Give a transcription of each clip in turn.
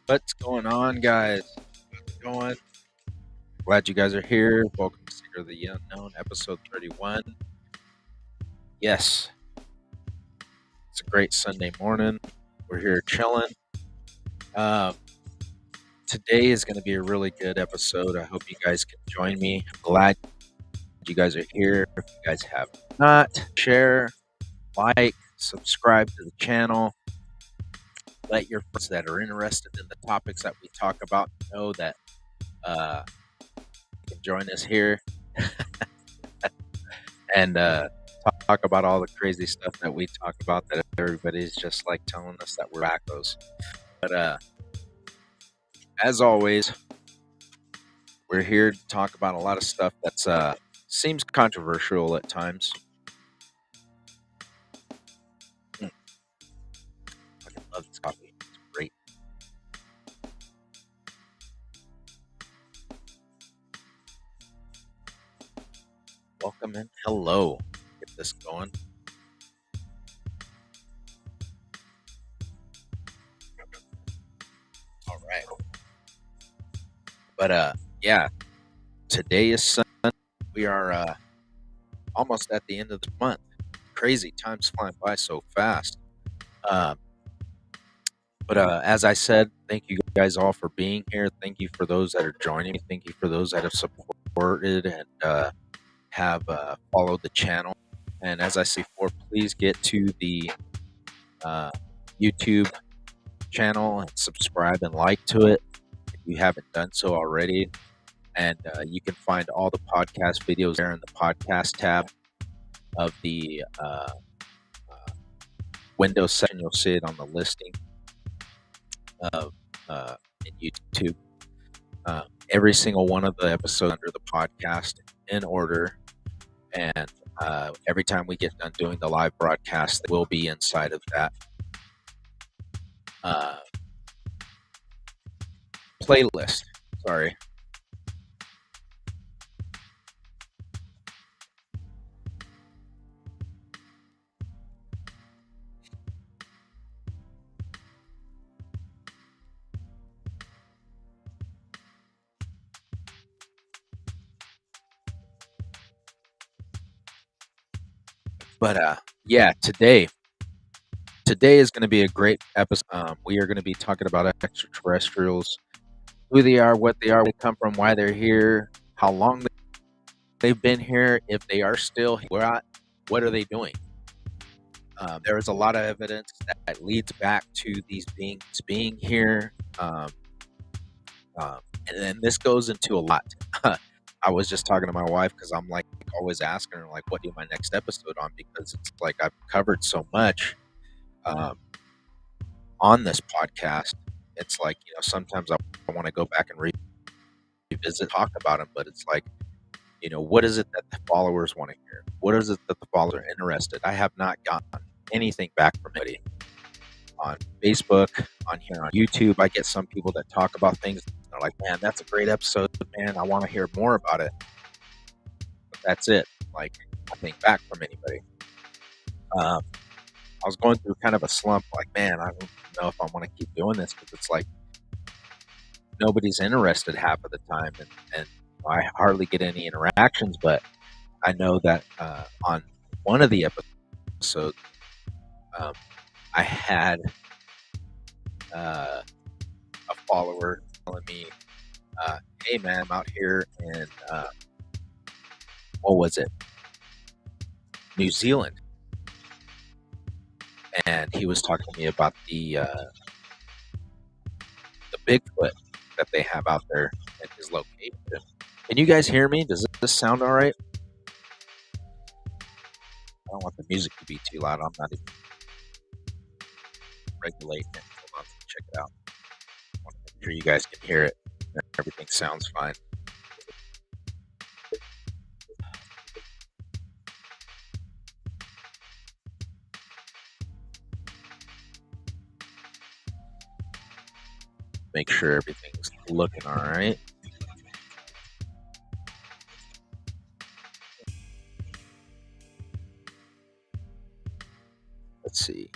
What's going on, guys? How's it going? Glad you guys are here. Welcome to Seeker of the Unknown, episode 31. Yes, it's a great Sunday morning. We're here chilling. Um, Today is going to be a really good episode. I hope you guys can join me. I'm glad you guys are here. If you guys have not, share, like, subscribe to the channel. Let your friends that are interested in the topics that we talk about know that you can join us here and talk about all the crazy stuff that we talk about that everybody's just like telling us that we're wackos. But as always, we're here to talk about a lot of stuff that's seems controversial at times. Mm, fucking love this coffee. It's great. Welcome in. Hello. Get this going. All right. But yeah, today is Sunday. We are almost at the end of the month. Crazy. Time's flying by so fast. Um, But as I said, thank you guys all for being here. Thank you for those that are joining me. Thank you for those that have supported and have followed the channel. And as I say before, please get to the uh, YouTube channel and subscribe and like to it if you haven't done so already. And you can find all the podcast videos there in the podcast tab of the Windows section. You'll see it on the listing of in YouTube. Every single one of the episodes under the podcast in order. And every time we get done doing the live broadcast, they will be inside of that uh, playlist. Sorry. But yeah, today is going to be a great episode. We are going to be talking about extraterrestrials, who they are, what they are, where they come from, why they're here, how long they've been here, if they are still here, what are they doing. There is a lot of evidence that leads back to these beings being here. And then this goes into a lot. I was just talking to my wife because I'm like always asking her like, what do my next episode on? Because it's like I've covered so much um, on this podcast. It's like, sometimes I want to go back and revisit, talk about them, but it's like, what is it that the followers want to hear? What is it that the followers are interested? I have not gotten anything back from anybody on Facebook, on here on YouTube. I get some people that talk about things. They're like, man, that's a great episode, man. I want to hear more about it. But that's it. Like, nothing back from anybody. I was going through kind of a slump. Like, man, I don't know if I want to keep doing this because it's like nobody's interested half of the time, and I hardly get any interactions. But I know that on one of the episodes, um, I had a follower telling me, "Hey, man, I'm out here in what was it, New Zealand," and he was talking to me about the Bigfoot that they have out there in his location. Can you guys hear me? Does this sound all right? I don't want the music to be too loud. I'm not even regulating it. Hold on, check it out. I want to make sure you guys can hear it. Everything sounds fine. Make sure everything's looking all right. Let's see.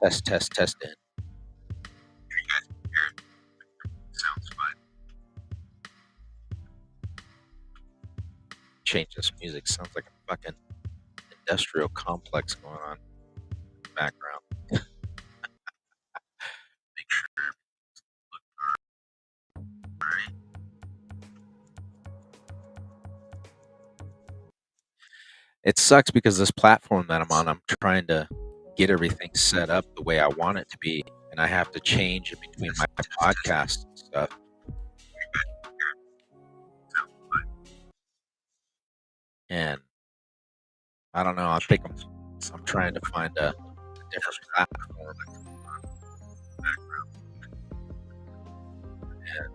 Test, test, test in. You guys can hear it. Sounds fine. Change this music. Sounds like a fucking industrial complex going on in the background. Make sure everything's right. It sucks because this platform that I'm on, I'm trying to get everything set up the way I want it to be, and I have to change in between my podcast and stuff. And I don't know. I think I'm trying to find a different platform and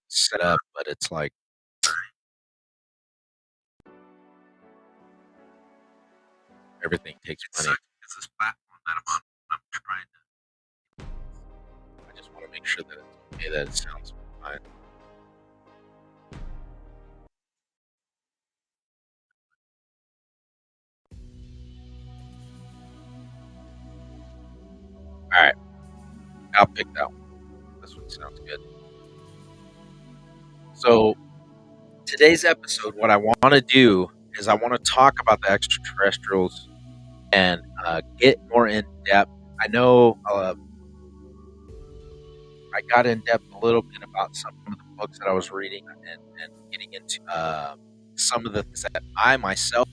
set up, but it's like everything takes money. It's this platform that I'm on. I'm trying to. I just want to make sure that it's okay, that it sounds fine. All right, I'll pick that one. This one sounds good. So today's episode, what I want to do is I want to talk about the extraterrestrials and get more in depth. I know I got in depth a little bit about some of the books that I was reading and getting into some of the things that I myself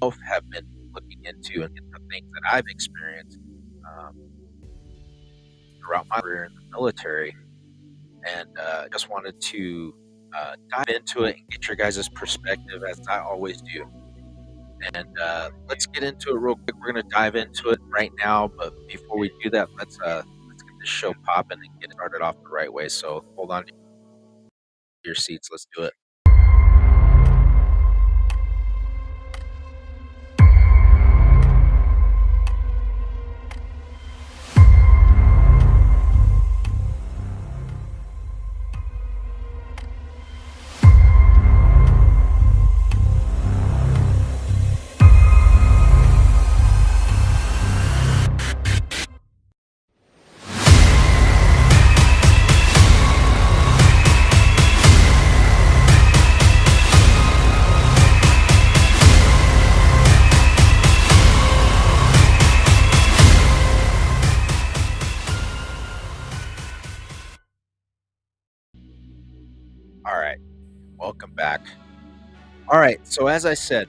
have been looking into and the things that I've experienced um, throughout my career in the military. And just wanted to dive into it and get your guys' perspective as I always do. And let's get into it real quick. We're going to dive into it right now, but before we do that, let's get this show popping and get it started off the right way. So hold on to your seats. Let's do it. All right, welcome back. All right, so as I said,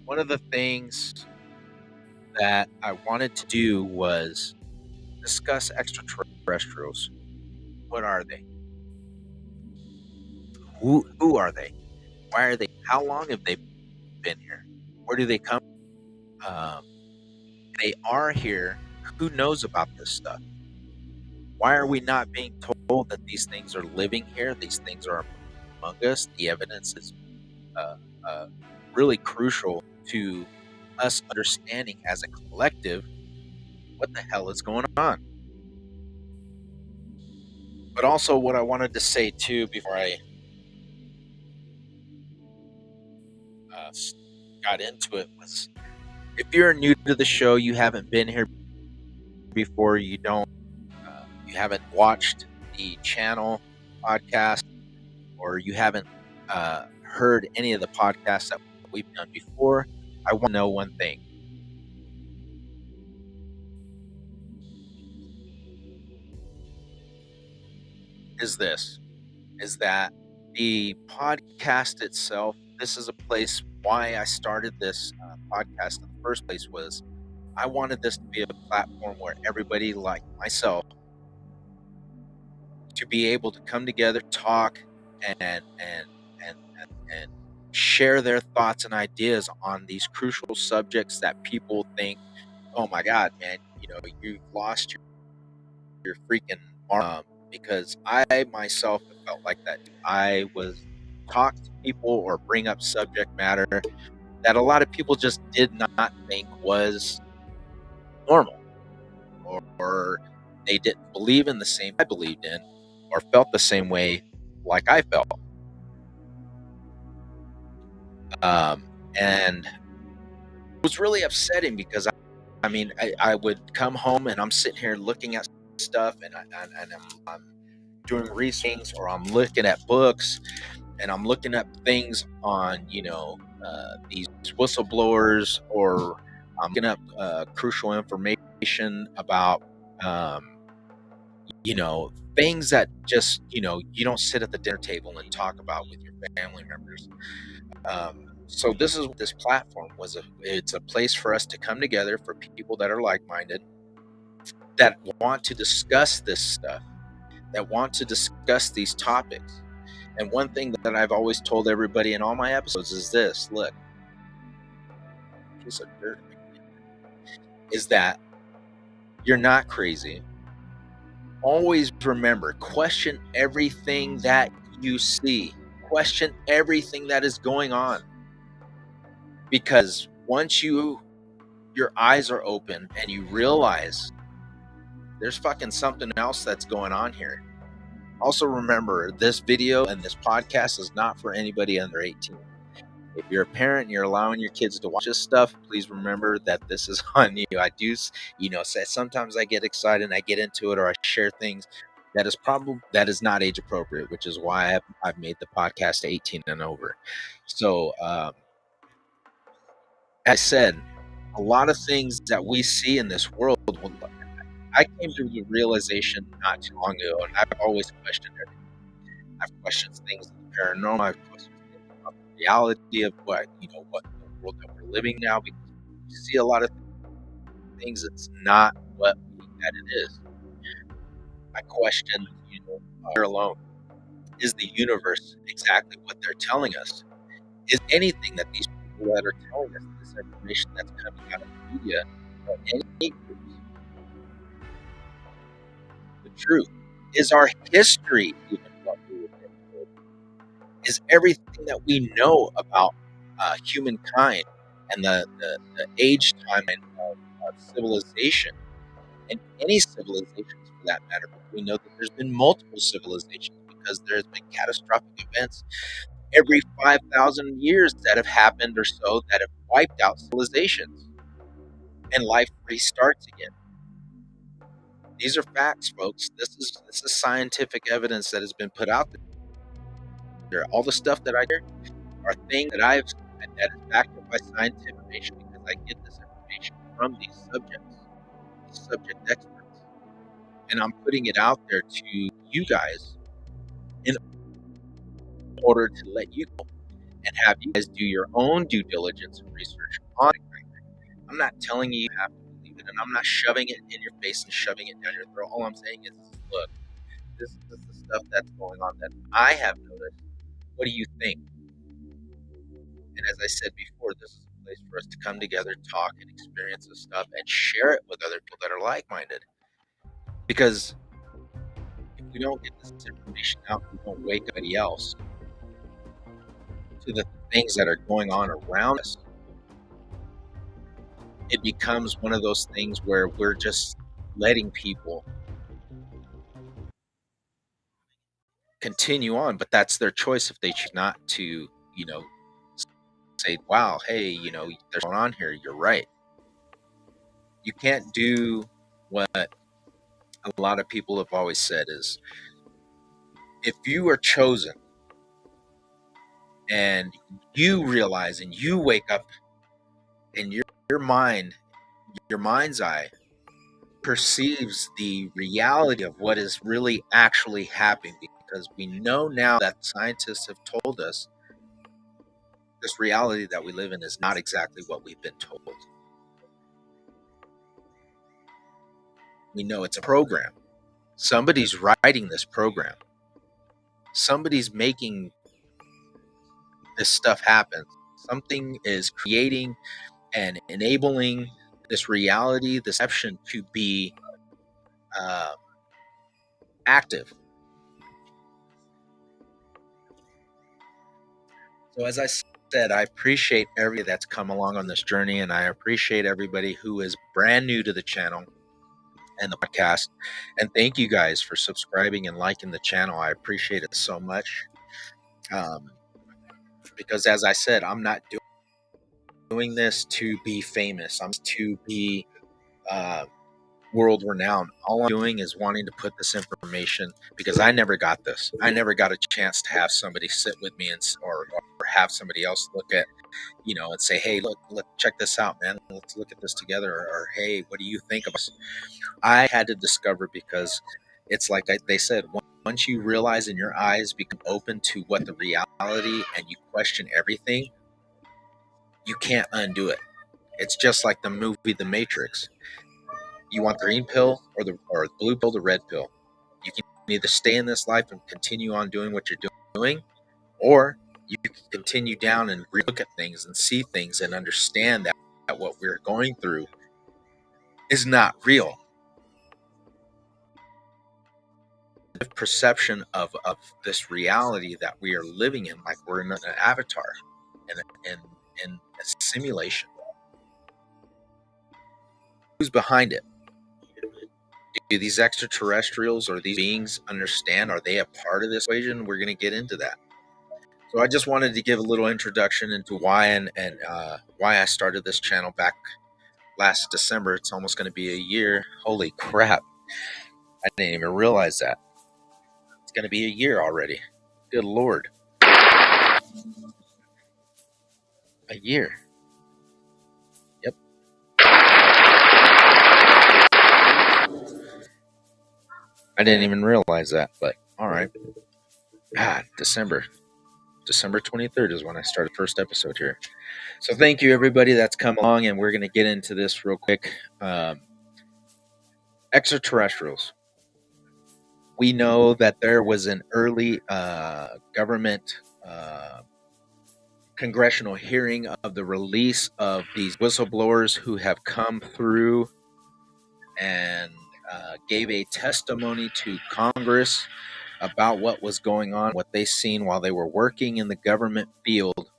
one of the things that I wanted to do was discuss extraterrestrials. What are they? Who are they? Why are they? How long have they been here? Where do they come? Um, they are here. Who knows about this stuff? Why are we not being told that these things are living here? These things are among us. The evidence is uh, uh, really crucial to us understanding as a collective what the hell is going on. But also, what I wanted to say too before I got into it was, if you're new to the show, you haven't been here before, you haven't watched the channel podcast, or you haven't heard any of the podcasts that we've done before, I want to know one thing. Is that the podcast itself, this is a place why I started this podcast in the first place, was I wanted this to be a platform where everybody like myself to be able to come together, talk, and and share their thoughts and ideas on these crucial subjects that people think, oh my God, man, you've lost your freaking mark. Because I myself have felt like that. I was talk to people or bring up subject matter that a lot of people just did not think was normal, or they didn't believe in the same I believed in, or felt the same way like I felt. And it was really upsetting because I mean, I would come home and I'm sitting here looking at stuff, and I'm doing research, or I'm looking at books, and I'm looking up things on, these whistleblowers, or I'm looking up crucial information about, um, things that just, you don't sit at the dinner table and talk about with your family members. So this is what this platform was. It's a place for us to come together, for people that are like-minded, that want to discuss this stuff, that want to discuss these topics. And one thing that I've always told everybody in all my episodes is this: look, piece of dirt, is that you're not crazy. Always remember, question everything that you see, question everything that is going on. Because once your eyes are open and you realize there's fucking something else that's going on here. Also remember, this video and this podcast is not for anybody under 18. If you're a parent and you're allowing your kids to watch this stuff, please remember that this is on you. I do, say sometimes I get excited and I get into it, or I share things that is not age appropriate, which is why I've made the podcast 18 and over. So, as I said, a lot of things that we see in this world, I came to the realization not too long ago, and I've always questioned everything. I've questioned things in the paranormal. I've questioned things about the reality of what the world that we're living now, because you see a lot of things, it's not what we think that it is. I question, here alone, is the universe exactly what they're telling us? Is anything that these people that are telling us, this information that's coming out of the media, or any groups, the truth? Is our history even what we would think? Is everything that we know about humankind and the age timeline of civilization, and any civilizations for that matter? But we know that there's been multiple civilizations, because there's been catastrophic events every 5,000 years that have happened or so, that have wiped out civilizations, and life restarts again. These are facts, folks. This is scientific evidence that has been put out there. All the stuff that I hear are things that is backed up by scientific information, because I get this information from these subject experts, and I'm putting it out there to you guys in order to let you know, and have you guys do your own due diligence and research on it. I'm not telling you have to believe it, and I'm not shoving it in your face and shoving it down your throat. All I'm saying is, look, this is the stuff that's going on that I have noticed. What do you think? And as I said before, this is a place for us to come together, talk, and experience this stuff, and share it with other people that are like-minded. Because if we don't get this information out, we don't wake anybody else to the things that are going on around us, it becomes one of those things where we're just letting people continue on, but that's their choice. If they choose not to, say, wow, hey, there's going on here, you're right. You can't do what a lot of people have always said is, if you are chosen and you realize and you wake up, and your mind's eye perceives the reality of what is really actually happening, because we know now that scientists have told us this reality that we live in is not exactly what we've been told. We know it's a program. Somebody's writing this program. Somebody's making this stuff happen. Something is creating and enabling this reality, this perception, to be active. So as I said, I appreciate everybody that's come along on this journey, and I appreciate everybody who is brand new to the channel and the podcast. And thank you guys for subscribing and liking the channel. I appreciate it so much. Because as I said, I'm not doing this to be famous. I'm to be uh, world renowned. All I'm doing is wanting to put this information because I never got this. I never got a chance to have somebody sit with me or have somebody else look at, and say, hey, look, check this out, man. Let's look at this together. Or hey, what do you think of this? I had to discover because it's like they said, once you realize and your eyes become open to what the reality and you question everything, you can't undo it. It's just like the movie The Matrix. You want the green pill or the blue pill, the red pill. You can either stay in this life and continue on doing what you're doing, or you can continue down and look at things and see things and understand that what we're going through is not real. The perception of this reality that we are living in, like we're in an avatar and a simulation. Who's behind it? Do these extraterrestrials or these beings understand? Are they a part of this equation? We're going to get into that. So I just wanted to give a little introduction into why and why I started this channel back last December. It's almost going to be a year. Holy crap. I didn't even realize that. It's going to be a year already. Good Lord. A year. Yep. I didn't even realize that, but all right. December 23rd is when I started the first episode here. So thank you, everybody that's come along, and we're going to get into this real quick. Extraterrestrials. We know that there was an early government congressional hearing of the release of these whistleblowers who have come through and gave a testimony to Congress about what was going on, what they seen while they were working in the government field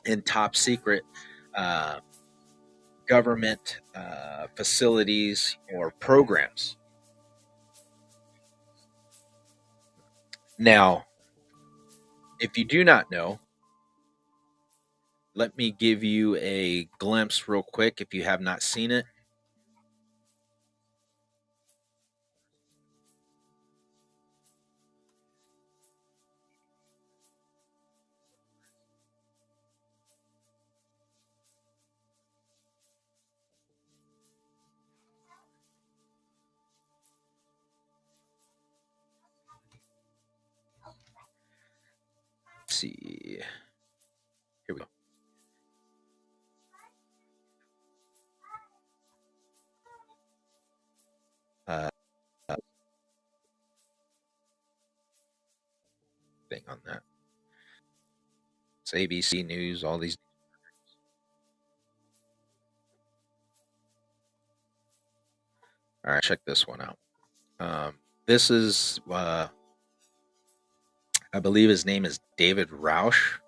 in top secret government facilities or programs. Now, if you do not know, let me give you a glimpse real quick if you have not seen it. Let's see. Here we go. Uh, thing on that. It's ABC News, all these. All right, check this one out. This is, I believe his name is David Rausch,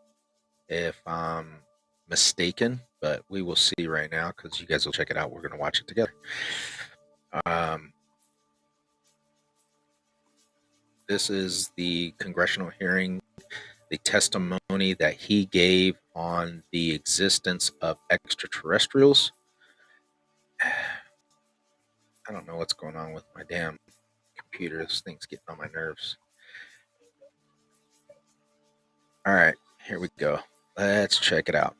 if I'm mistaken, but we will see right now because you guys will check it out. We're going to watch it together. This is the congressional hearing, the testimony that he gave on the existence of extraterrestrials. I don't know what's going on with my damn computer. This thing's getting on my nerves. All right, here we go. Let's check it out.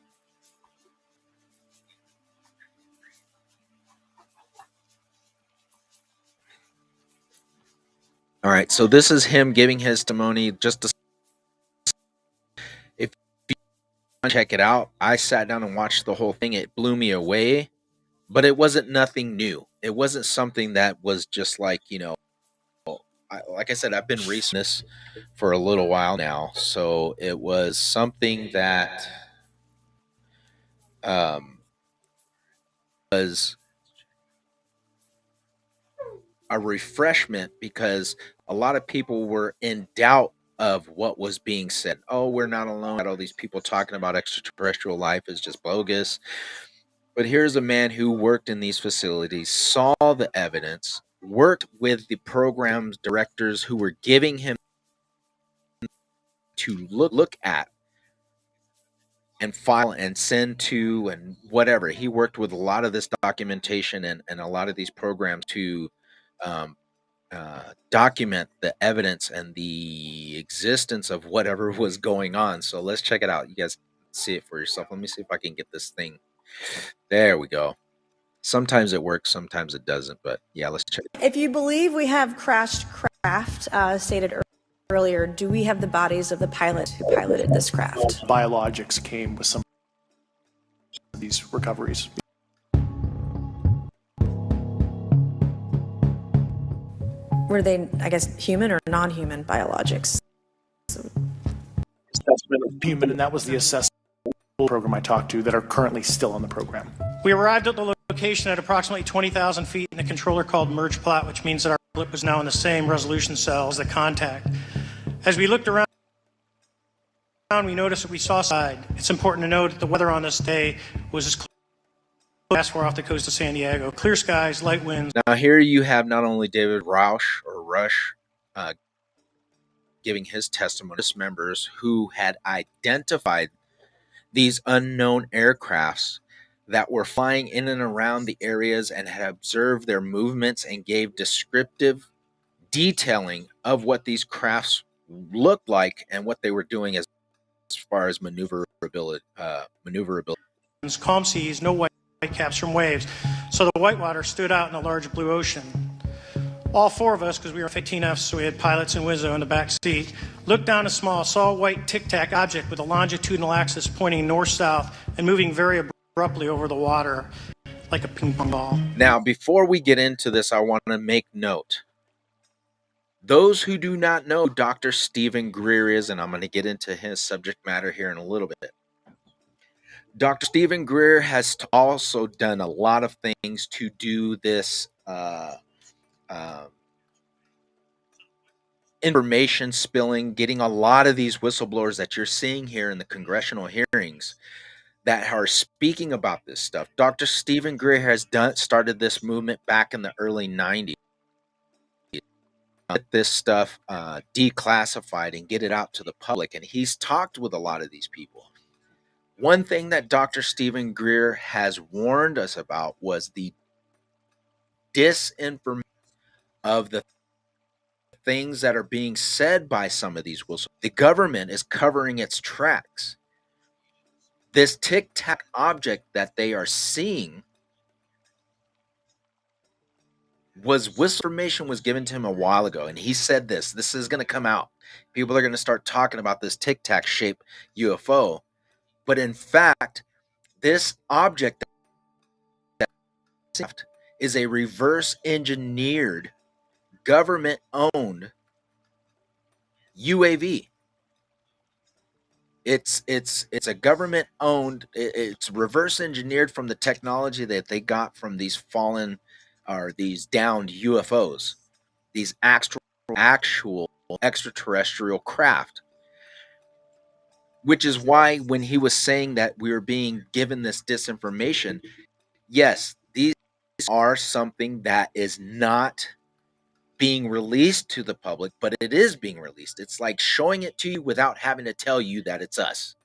All right, so this is him giving his testimony. Just to, if you want to check it out, I sat down and watched the whole thing. It blew me away, but it wasn't nothing new. It wasn't something that was just like, like I said, I've been researching this for a little while now, so it was something that was a refreshment because a lot of people were in doubt of what was being said. Oh, we're not alone. All these people talking about extraterrestrial life is just bogus. But here's a man who worked in these facilities, saw the evidence, worked with the program's directors who were giving him to look at and file and send to and whatever. He worked with a lot of this documentation and a lot of these programs to um, document the evidence and the existence of whatever was going on. So let's check it out. You guys see it for yourself. Let me see if I can get this thing. There we go. Sometimes it works, sometimes it doesn't. But yeah, let's check it out. If you believe we have crashed craft, stated earlier, do we have the bodies of the pilots who piloted this craft? Biologics came with some of these recoveries. Were they, I guess, human or non-human biologics? Assessment of human, and that was the assessment program I talked to that are currently still on the program. We arrived at the location at approximately 20,000 feet in a controller called merge plot, which means that our blip was now in the same resolution cell as the contact. As we looked around, we noticed that we saw side. It's important to note that the weather on this day was as close as we're off the coast of San Diego. Clear skies, light winds. Now here you have not only David Rush giving his testimony to members who had identified these unknown aircrafts that were flying in and around the areas and had observed their movements and gave descriptive detailing of what these crafts looked like and what they were doing as far as maneuverability. Calm seas, no white caps from waves. So the whitewater stood out in the large blue ocean. All four of us, because we were 15Fs, so we had pilots and Wizzo in the back seat, looked down a small, saw a white tic-tac object with a longitudinal axis pointing north-south and moving very abruptly over the water like a ping pong ball. Now, before we get into this, I want to make note. Those who do not know who Dr. Stephen Greer is, and I'm going to get into his subject matter here in a little bit. Dr. Stephen Greer has also done a lot of things to do this information spilling, getting a lot of these whistleblowers that you're seeing here in the congressional hearings that are speaking about this stuff. Dr. Stephen Greer has started this movement back in the early 90s. Get this stuff declassified and get it out to the public. And he's talked with a lot of these people. One thing that Dr. Stephen Greer has warned us about was the disinformation of the things that are being said by some of these whistleblowers. The government is covering its tracks. This tic-tac object that they are seeing information was given to him a while ago, and he said this is going to come out. People are going to start talking about this tic-tac shaped UFO. But in fact, this object is a reverse engineered, government-owned UAV. It's a government-owned. It's reverse engineered from the technology that they got from these fallen or these downed UFOs, these actual extraterrestrial craft. Which is why when he was saying that we were being given this disinformation, yes, these are something that is not being released to the public, but it is being released. It's like showing it to you without having to tell you that it's us.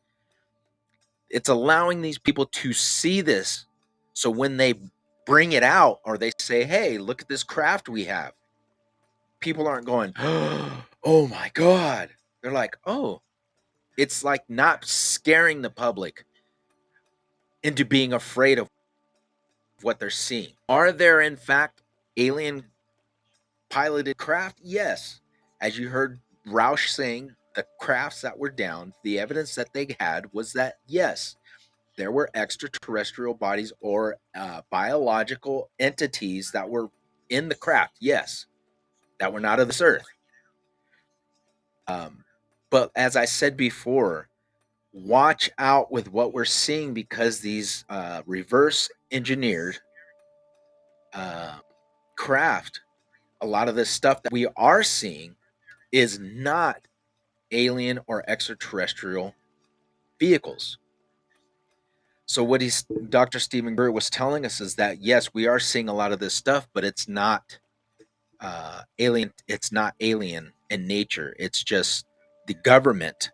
It's allowing these people to see this, so when they bring it out or they say, hey, look at this craft we have, people aren't going, oh my God. They're like, oh. It's like not scaring the public into being afraid of what they're seeing. Are there, in fact, alien piloted craft? Yes. As you heard Roush saying, the crafts that were down, the evidence that they had was that, yes, there were extraterrestrial bodies or biological entities that were in the craft. Yes, that were not of this earth. But as I said before, watch out with what we're seeing, because these reverse engineered craft, a lot of this stuff that we are seeing is not alien or extraterrestrial vehicles. So what Dr. Stephen Greer was telling us is that, yes, we are seeing a lot of this stuff, but it's not alien. It's not alien in nature. It's just the government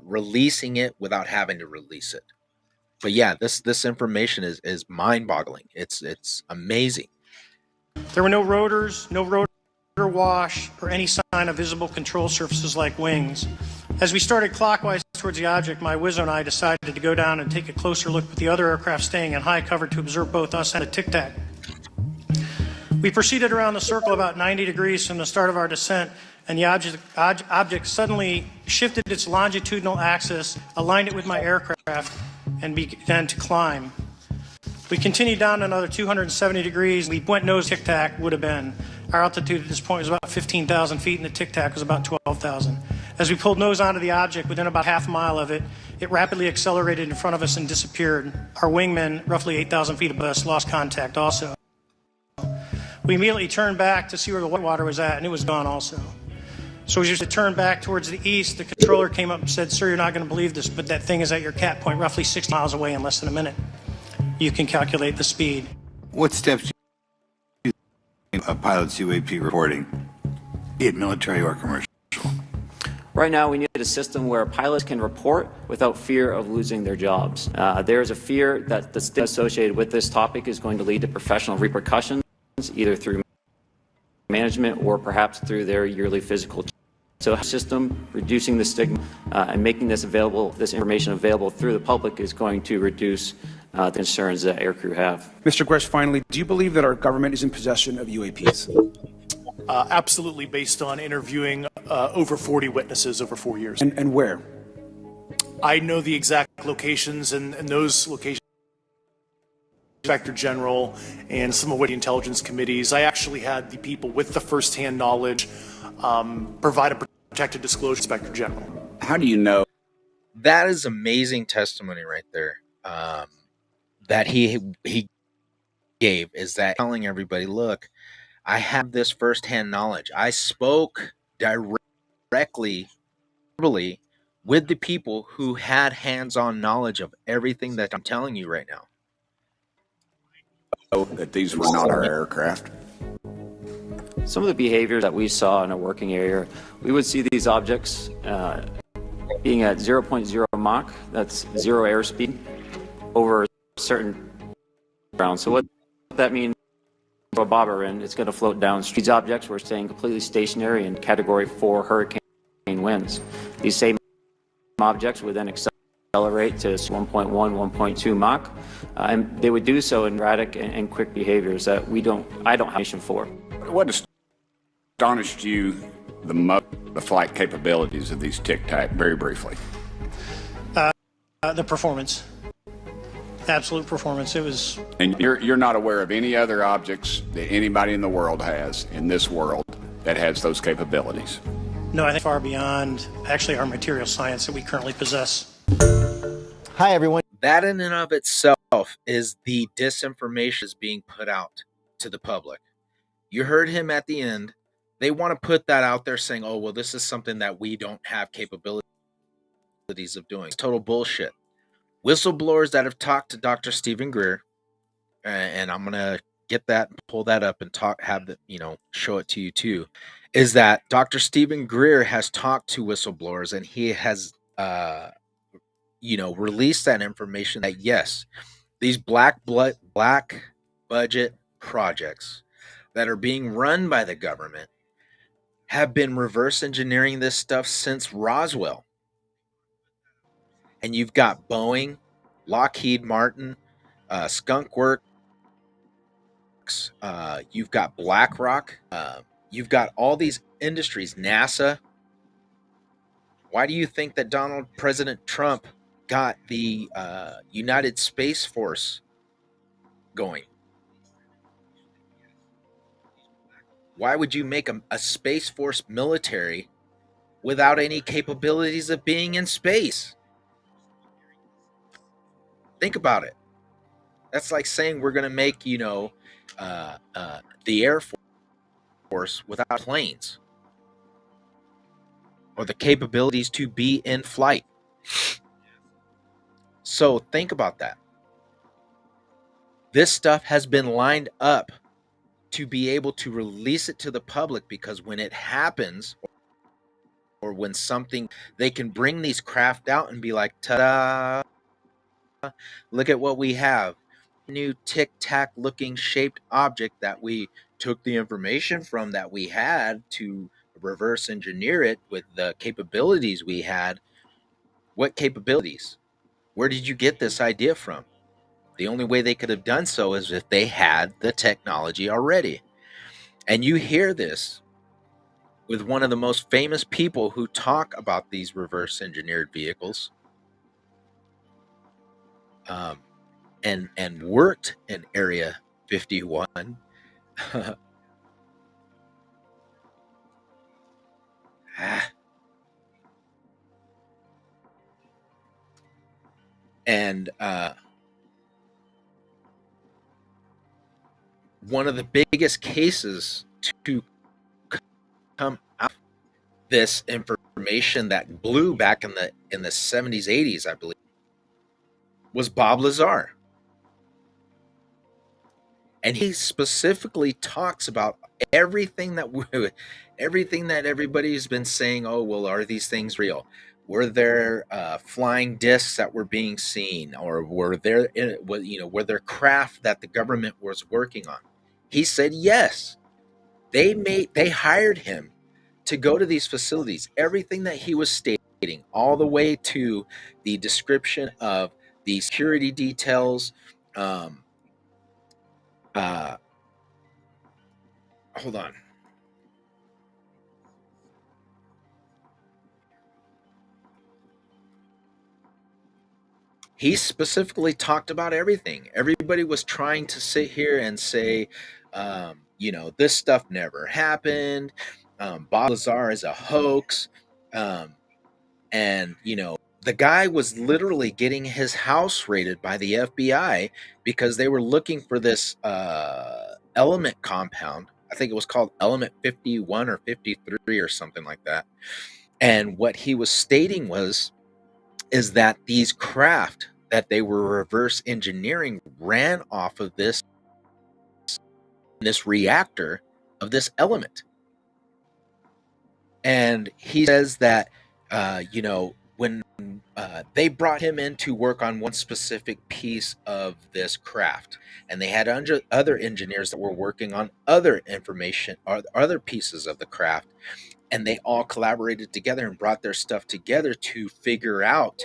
releasing it without having to release it. But yeah, this information is mind-boggling. It's amazing. There were no rotors, no rotor wash, or any sign of visible control surfaces like wings. As we started clockwise towards the object, my Wizzo and I decided to go down and take a closer look with the other aircraft staying in high cover to observe both us and a Tic Tac. We proceeded around the circle about 90 degrees from the start of our descent, and the object suddenly shifted its longitudinal axis, aligned it with my aircraft, and began to climb. We continued down another 270 degrees. We went nose Tic Tac would have been. Our altitude at this point was about 15,000 feet, and the Tic Tac was about 12,000. As we pulled nose onto the object, within about half a mile of it, it rapidly accelerated in front of us and disappeared. Our wingmen, roughly 8,000 feet above us, lost contact also. We immediately turned back to see where the whitewater was at, and it was gone also. So as we turned back towards the east, the controller came up and said, "Sir, you're not going to believe this, but that thing is at your cap point, roughly 60 miles away in less than a minute. You can calculate the speed." What steps do a pilot's UAP reporting, be it military or commercial? Right now, we need a system where pilots can report without fear of losing their jobs. There is a fear that the stigma associated with this topic is going to lead to professional repercussions, either through management or perhaps through their yearly physical. So a system reducing the stigma and making this information available through the public is going to reduce the concerns that aircrew have. Mr. Gresh, finally, do you believe that our government is in possession of UAPs? Absolutely, based on interviewing over 40 witnesses over 4 years. And where? I know the exact locations, and those locations, Inspector General and some of the intelligence committees. I actually had the people with the first-hand knowledge provide a protected disclosure to Inspector General. How do you know? That is amazing testimony right there. That he gave, is that telling everybody, look, I have this firsthand knowledge. I spoke directly with the people who had hands-on knowledge of everything that I'm telling you right now. That these were not our aircraft? Some of the behaviors that we saw in a working area, we would see these objects being at 0.0 Mach, that's zero airspeed, over a certain ground. So what that means, for a bobber in, it's going to float downstream. These objects were staying completely stationary in Category 4 hurricane winds. These same objects would then accelerate to 1.1, 1.2 Mach, and they would do so in erratic and quick behaviors that I don't have information for. What astonished you the most, the flight capabilities of these Tic Tac, very briefly? The performance. Absolute performance. It was. And you're not aware of any other objects that anybody in the world has, in this world, that has those capabilities? No, I think far beyond actually our material science that we currently possess. Hi, everyone. That in and of itself is the disinformation is being put out to the public. You heard him at the end. They want to put that out there saying, oh, well, this is something that we don't have capabilities of doing. It's total bullshit. Whistleblowers that have talked to Dr. Stephen Greer, and I'm going to get that and pull that up and show it to you too, is that Dr. Stephen Greer has talked to whistleblowers, and he has, released that information that yes, these black budget projects that are being run by the government have been reverse engineering this stuff since Roswell. And you've got Boeing, Lockheed Martin, Skunk Works, you've got BlackRock, you've got all these industries, NASA. Why do you think that President Trump got the United Space Force going? Why would you make a Space Force military without any capabilities of being in space? Think about it. That's like saying we're going to make, the Air Force without planes or the capabilities to be in flight. So think about that. This stuff has been lined up to be able to release it to the public, because when it happens, when something, they can bring these craft out and be like, ta-da, look at what we have. New tic-tac looking shaped object that we took the information from that we had to reverse engineer it with the capabilities we had. What capabilities? Where did you get this idea from? The only way they could have done so is if they had the technology already. And you hear this with one of the most famous people who talk about these reverse engineered vehicles, and worked in Area 51. And one of the biggest cases to come out of this information that blew back in the 70s, 80s, I believe, was Bob Lazar. And he specifically talks about everything that everybody's been saying. Oh, well, are these things real? Were there flying discs that were being seen, or were there craft that the government was working on? He said yes. They hired him to go to these facilities. Everything that he was stating, all the way to the description of the security details. Hold on. He specifically talked about everything. Everybody was trying to sit here and say, this stuff never happened. Bob Lazar is a hoax. And the guy was literally getting his house raided by the FBI because they were looking for this element compound. I think it was called element 51 or 53 or something like that. And what he was stating is that these craft that they were reverse engineering ran off of this reactor of this element. And he says that when they brought him in to work on one specific piece of this craft, and they had other engineers that were working on other information or other pieces of the craft, and they all collaborated together and brought their stuff together to figure out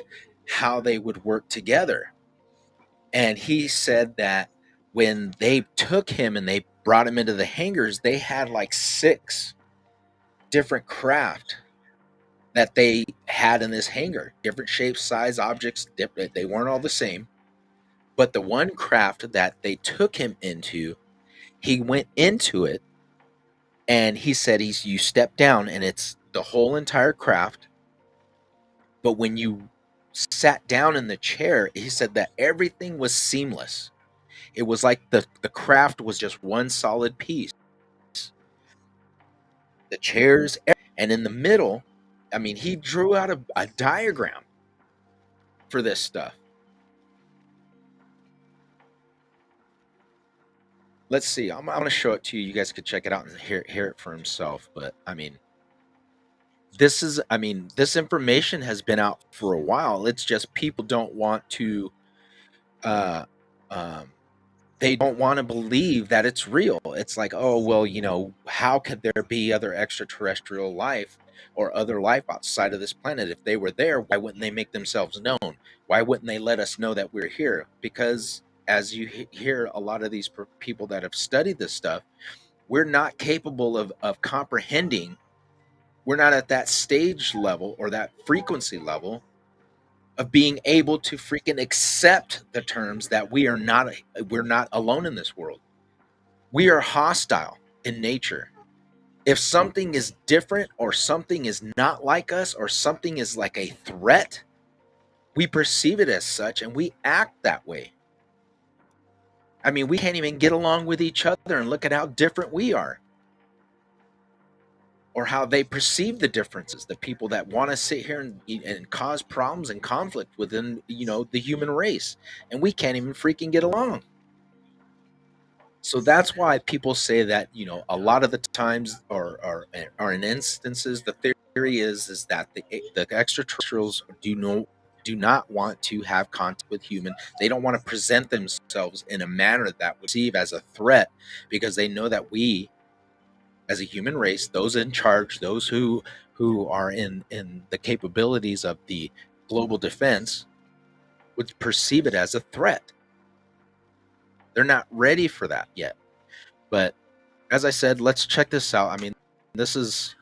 how they would work together. And he said that when they took him and they brought him into the hangars, they had like 6 different craft that they had in this hangar, different shapes, size, objects. They weren't all the same. But the one craft that they took him into, he went into it, and he said you step down and it's the whole entire craft. But when you sat down in the chair, he said that everything was seamless. It was like the craft was just one solid piece. The chairs, and in the middle, I mean, he drew out a diagram for this stuff. Let's see. I'm going to show it to you. You guys could check it out and hear it for himself. But I mean, this information has been out for a while. It's just people don't want to, they don't want to believe that it's real. It's like, oh, well, how could there be other extraterrestrial life or other life outside of this planet? If they were there, why wouldn't they make themselves known? Why wouldn't they let us know that we're here? Because as you hear a lot of these people that have studied this stuff, we're not capable of comprehending. We're not at that stage level or that frequency level of being able to freaking accept the terms that we're not alone in this world. We are hostile in nature. If something is different or something is not like us or something is like a threat, we perceive it as such and we act that way. I mean, we can't even get along with each other, and look at how different we are. Or how they perceive the differences, the people that want to sit here and cause problems and conflict within, the human race. And we can't even freaking get along. So that's why people say that, a lot of the times or in instances, the theory is that the extraterrestrials do not want to have contact with human. They don't want to present themselves in a manner that would perceive as a threat, because they know that we, as a human race, those in charge, those who are in the capabilities of the global defense, would perceive it as a threat. They're not ready for that yet. But as I said, let's check this out. I mean, this is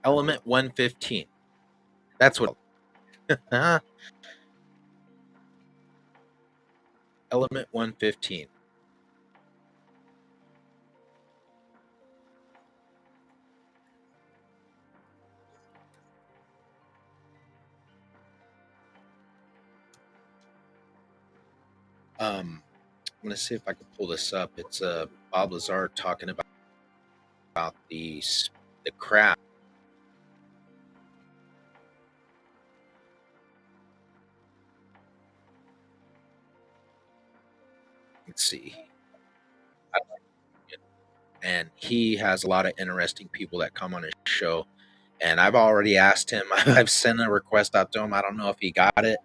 element 115. That's what element 115. I'm going to see if I can pull this up. It's Bob Lazar talking about the craft. Let's see. And he has a lot of interesting people that come on his show. And I've already asked him. I've sent a request out to him. I don't know if he got it,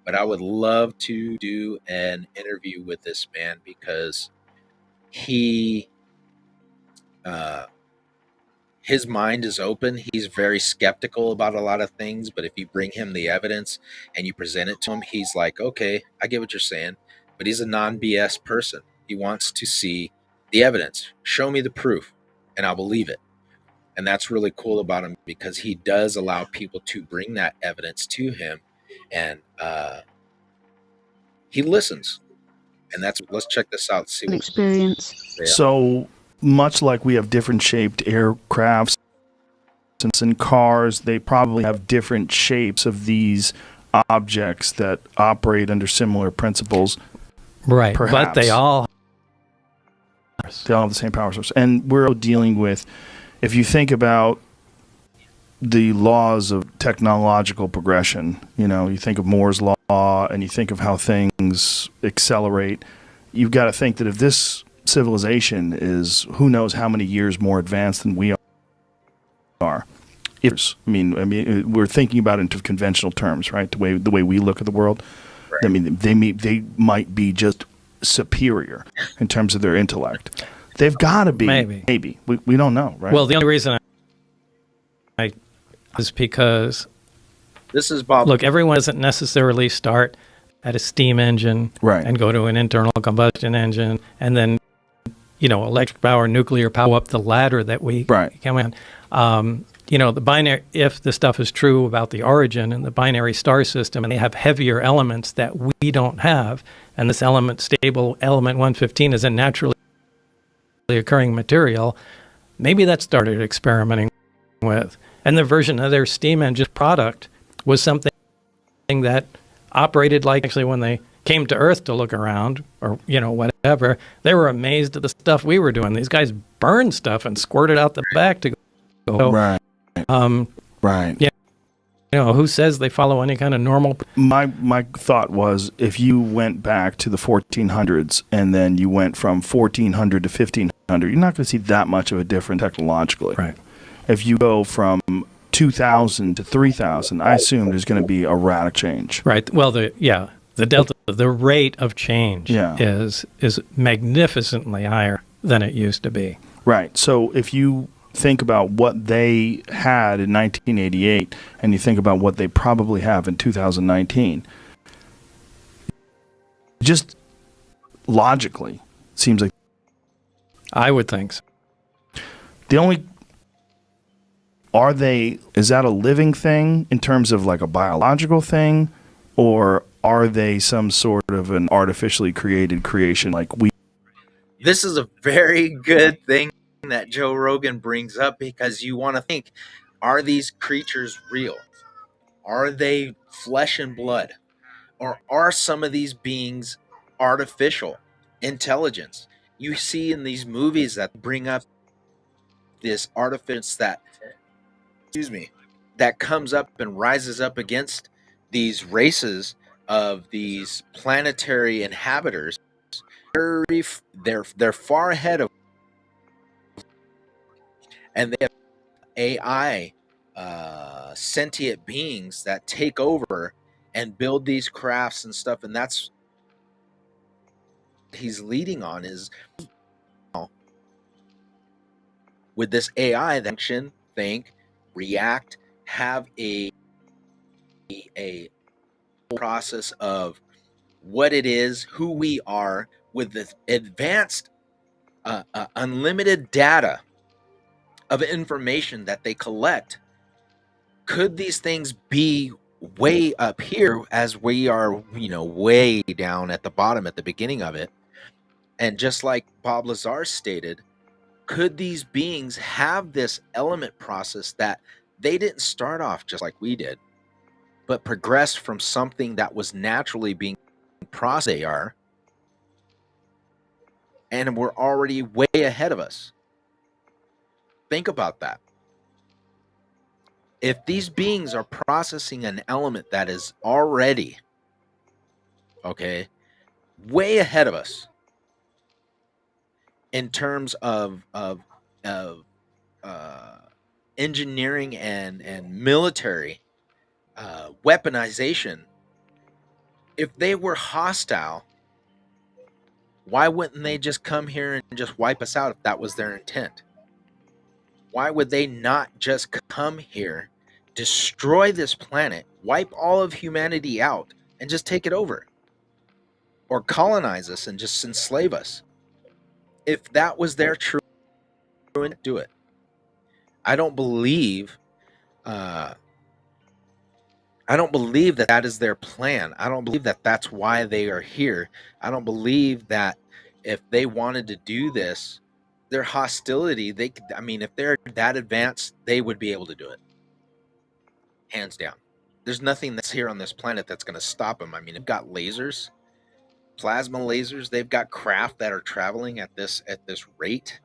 but I would love to do an interview with this man, because he his mind is open. He's very skeptical about a lot of things, but if you bring him the evidence and you present it to him, he's like, okay, I get what you're saying. But he's a non-BS person. He wants to see the evidence. Show me the proof and I'll believe it. And that's really cool about him, because he does allow people to bring that evidence to him, and he listens. And let's check this out. See what experience. So much like we have different shaped aircrafts and cars, they probably have different shapes of these objects that operate under similar principles. Right, perhaps. But they all have the same power source. And we're dealing with, if you think about the laws of technological progression, you think of Moore's law and you think of how things accelerate, you've got to think that if this civilization is who knows how many years more advanced than we are. I mean, we're thinking about it in conventional terms, right? The way we look at the world. Right. I mean, they might be just superior in terms of their intellect. They've got to be. Maybe. We don't know, right? Well, the only reason I is because this is Bob. Look, everyone doesn't necessarily start at a steam engine, right, and go to an internal combustion engine, and then electric power, nuclear power up the ladder that we come on. The binary, if the stuff is true about the origin and the binary star system, and they have heavier elements that we don't have, and this stable element 115 is a naturally occurring material, maybe that started experimenting with. And the version of their steam engine product was something that operated like, actually, when they came to Earth to look around, or whatever, they were amazed at the stuff we were doing. These guys burned stuff and squirted out the back to go. Right. Right. Yeah. Who says they follow any kind of normal? My thought was, if you went back to the 1400s and then you went from 1400 to 1500, you're not going to see that much of a difference technologically. Right. If you go from 2000 to 3000, I assume there's going to be a radical change. Right. Well, the delta, the rate of change is magnificently higher than it used to be. Right. So if you think about what they had in 1988 and you think about what they probably have in 2019, just logically seems like I would think so. Is that a living thing in terms of like a biological thing, or are they some sort of an artificially created creation like we? This is a very good thing that Joe Rogan brings up, because you want to think, are these creatures real? Are they flesh and blood? Or are some of these beings artificial intelligence? You see in these movies that bring up this artifice that comes up and rises up against these races of these planetary inhabitants, they're far ahead of, and they have AI sentient beings that take over and build these crafts and stuff, and that's he's leading on is with this AI that function, think, react, have a process of what it is, who we are, with this advanced unlimited data of information that they collect. Could these things be way up here as we are, way down at the bottom at the beginning of it? And just like Bob Lazar stated, could these beings have this element process that they didn't start off just like we did, but progressed from something that was naturally being processed? They are, and we're already way ahead of us. Think about that. If these beings are processing an element that is already, way ahead of us in terms of engineering and military weaponization, if they were hostile, why wouldn't they just come here and just wipe us out if that was their intent? Why would they not just come here, destroy this planet, wipe all of humanity out, and just take it over? Or colonize us and just enslave us? If that was their true intent, do it. I don't believe that that is their plan. I don't believe that that's why they are here. I don't believe that if they wanted to do this, their hostility, if they're that advanced, they would be able to do it. Hands down. There's nothing that's here on this planet that's going to stop them. They've got lasers, plasma lasers. They've got craft that are traveling at this rate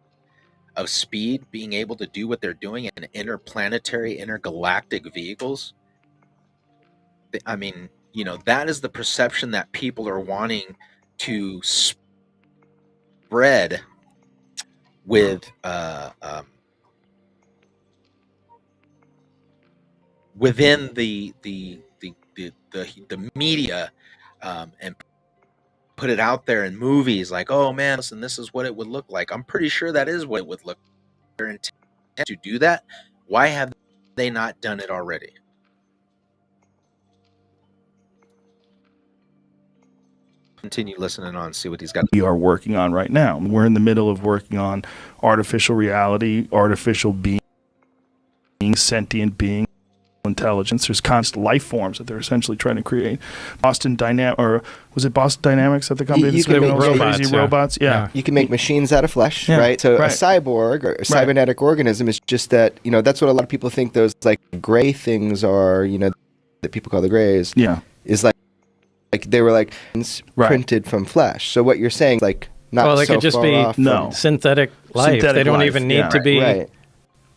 of speed, being able to do what they're doing in interplanetary, intergalactic vehicles. That is the perception that people are wanting to spread with within the media, and put it out there in movies like, oh man, listen, this is what it would look like. I'm pretty sure that is what it would look like. Their intent to do that. Why have they not done it already? Continue listening on, see what he's got. We are working on right now. We're in the middle of working on artificial reality, artificial being, sentient being, intelligence. There's constant life forms that they're essentially trying to create. Boston Dynamics, or was it Boston Dynamics at the company? You can make robots. Yeah. You can make machines out of flesh, right? So a cyborg or a cybernetic organism is just that. That's what a lot of people think those like gray things are. That people call the grays. Yeah. Is like they were like printed from flesh. So what you're saying, like, not well, they so could just far be off synthetic life. They don't even need to be,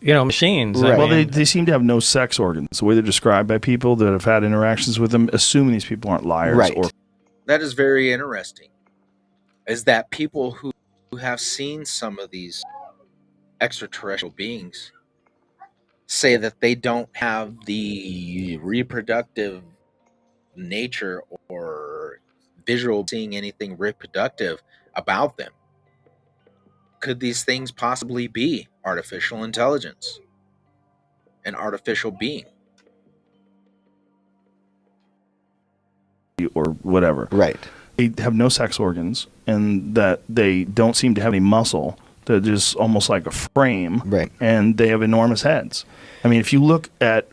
machines. Right. Well, they seem to have no sex organs. The way they're described by people that have had interactions with them, assuming these people aren't liars. Right. That is very interesting. Is that people who have seen some of these extraterrestrial beings say that they don't have the reproductive nature or visual seeing anything reproductive about them. Could these things possibly be artificial intelligence, an artificial being, or whatever? Right. They have no sex organs, and that they don't seem to have any muscle. They're just almost like a frame, right? And they have enormous heads. If you look at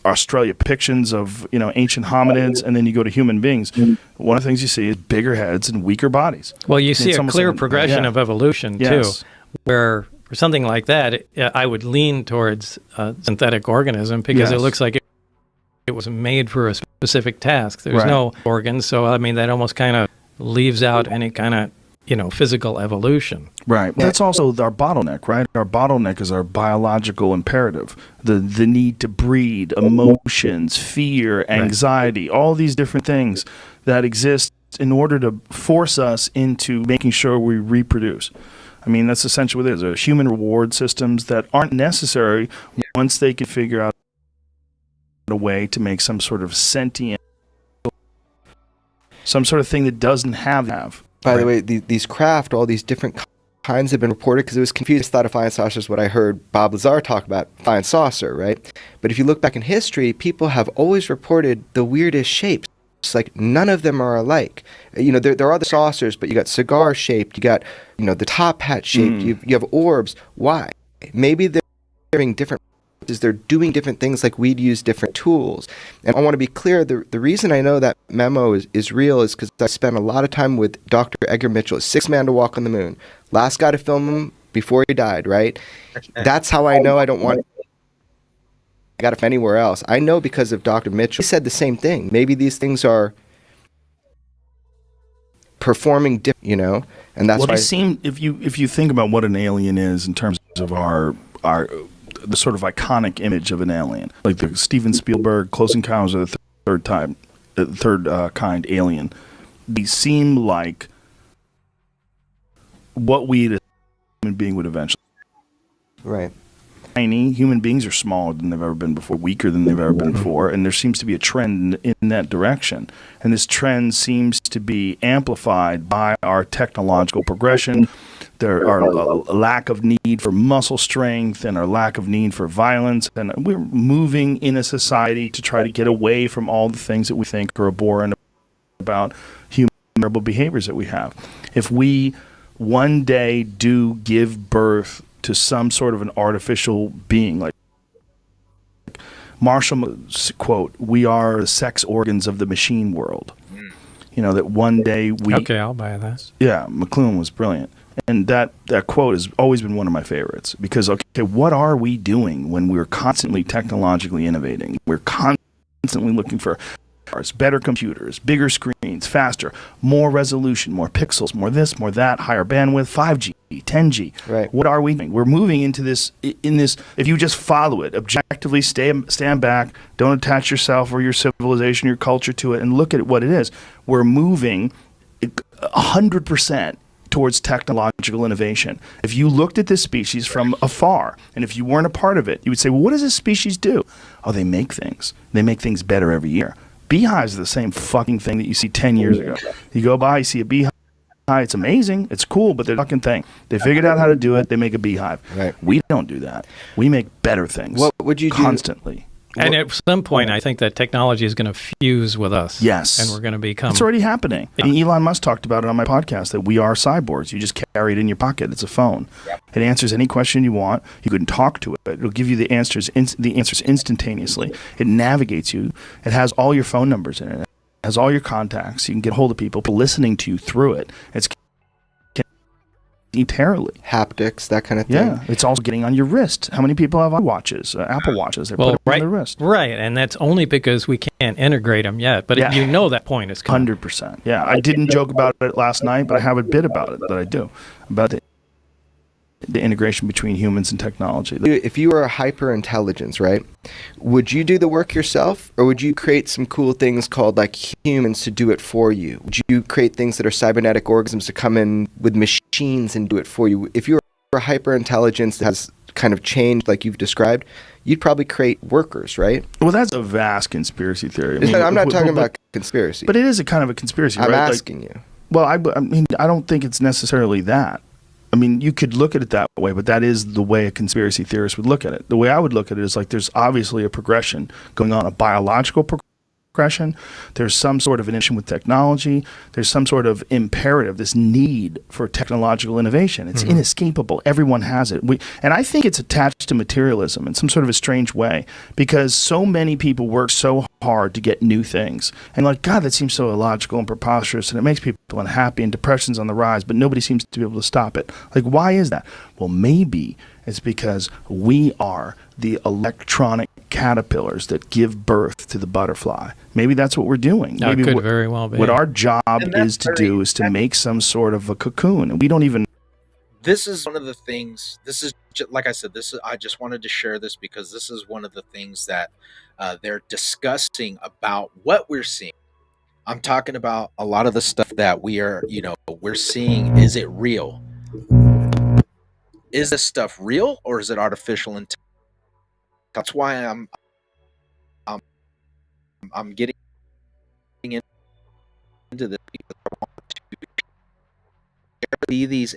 Australia depictions of ancient hominids, and then you go to human beings, one of the things you see is bigger heads and weaker bodies. Well, you see a clear progression of evolution too, where for something like that, I would lean towards a synthetic organism because it looks like it was made for a specific task. There's no organs, so that almost kind of leaves out any kind of physical evolution. Right. That's also our bottleneck, right? Our bottleneck is our biological imperative, the need to breed, emotions, fear, anxiety, all these different things that exist in order to force us into making sure we reproduce. I mean, that's essentially what it is. There are human reward systems that aren't necessary once they can figure out a way to make some sort of sentient, some sort of thing that doesn't have. By the way, these craft, all these different kinds have been reported because it was confused. I thought of flying saucer is what I heard Bob Lazar talk about, flying saucer, right? But if you look back in history, people have always reported the weirdest shapes. It's like none of them are alike. There are the saucers, but you got cigar shaped, you got, the top hat shaped, you have orbs. Why? Maybe they're having different they're doing different things, like we'd use different tools. And I want to be clear, the reason I know that memo is real is because I spent a lot of time with Dr. Edgar Mitchell, sixth man to walk on the moon, last guy to film him before he died, right? That's how I know I don't want I got it from anywhere else. I know because of Dr. Mitchell. He said the same thing. Maybe these things are performing different, and that's why. If you think about what an alien is in terms of our the sort of iconic image of an alien, like the Steven Spielberg Close Encounters of the Third Kind alien, they seem like what we as a human being would eventually. Right. Tiny human beings are smaller than they've ever been before, weaker than they've ever been before, and there seems to be a trend in that direction. And this trend seems to be amplified by our technological progression. There are a lack of need for muscle strength and our lack of need for violence, and we're moving in a society to try to get away from all the things that we think are abhorrent about human behaviors that we have. If we one day do give birth to some sort of an artificial being, like Marshall's quote, "We are the sex organs of the machine world." That one day we... Okay, I'll buy that. Yeah, McLuhan was brilliant. And that quote has always been one of my favorites, because, okay, what are we doing when we're constantly technologically innovating? We're constantly looking for better computers, bigger screens, faster, more resolution, more pixels, more this, more that, higher bandwidth, 5G, 10G. Right. What are we doing? We're moving into this, if you just follow it, objectively stand back, don't attach yourself or your civilization, your culture to it, and look at what it is. We're moving 100% towards technological innovation. If you looked at this species from afar, and if you weren't a part of it, you would say, well, what does this species do? Oh, they make things. They make things better every year. Beehives are the same fucking thing that you see 10 years ago. You go by, you see a beehive, it's amazing, it's cool, but they're the fucking thing. They figured out how to do it, they make a beehive. Right. We don't do that. We make better things. What would you constantly? And at some point, I think that technology is going to fuse with us. Yes. And we're going to become... It's already happening. And Elon Musk talked about it on my podcast, that we are cyborgs. You just carry it in your pocket. It's a phone. Yep. It answers any question you want. You can talk to it. It'll give you the answers instantaneously. It navigates you. It has all your phone numbers in it. It has all your contacts. You can get hold of people listening to you through it. It's entirely haptics, that kind of thing. Yeah, it's also getting on your wrist. How many people have watches, Apple Watches? They put them on their wrist. Right, and that's only because we can't integrate them yet. But that point is coming. 100%. Yeah, I didn't joke about it last night, but I have a bit about it that I do about the integration between humans and technology. If you were a hyper intelligence, right, would you do the work yourself, or would you create some cool things called like humans to do it for you? Would you create things that are cybernetic organisms to come in with machines and do it for you? If you were a hyper intelligence that has kind of changed like you've described, you'd probably create workers, right? Well, that's a vast conspiracy theory. I'm not talking about conspiracy. But it is a kind of a conspiracy, I'm right? asking you. Well, I mean, I don't think it's necessarily that. I mean, you could look at it that way, but that is the way a conspiracy theorist would look at it. The way I would look at it is like there's obviously a progression going on, a biological progression. There's some sort of an issue with technology. There's some sort of imperative, this need for technological innovation. It's inescapable. Everyone has it. And I think it's attached to materialism in some sort of a strange way, because so many people work so hard to get new things. And like, God, that seems so illogical and preposterous, and it makes people unhappy, and depression's on the rise, but nobody seems to be able to stop it. Like, why is that? Well, maybe it's because we are the electronic caterpillars that give birth to the butterfly. Maybe that's what we're doing. That Maybe could very well be. What our job is to do is to make some sort of a cocoon, and we don't even. This is one of the things. This is like I said. This is. I just wanted to share this because this is one of the things that they're discussing about what we're seeing. I'm talking about a lot of the stuff that we're seeing. Is it real? Is this stuff real or is it artificial intelligence? That's why I'm getting into this, because I want to see these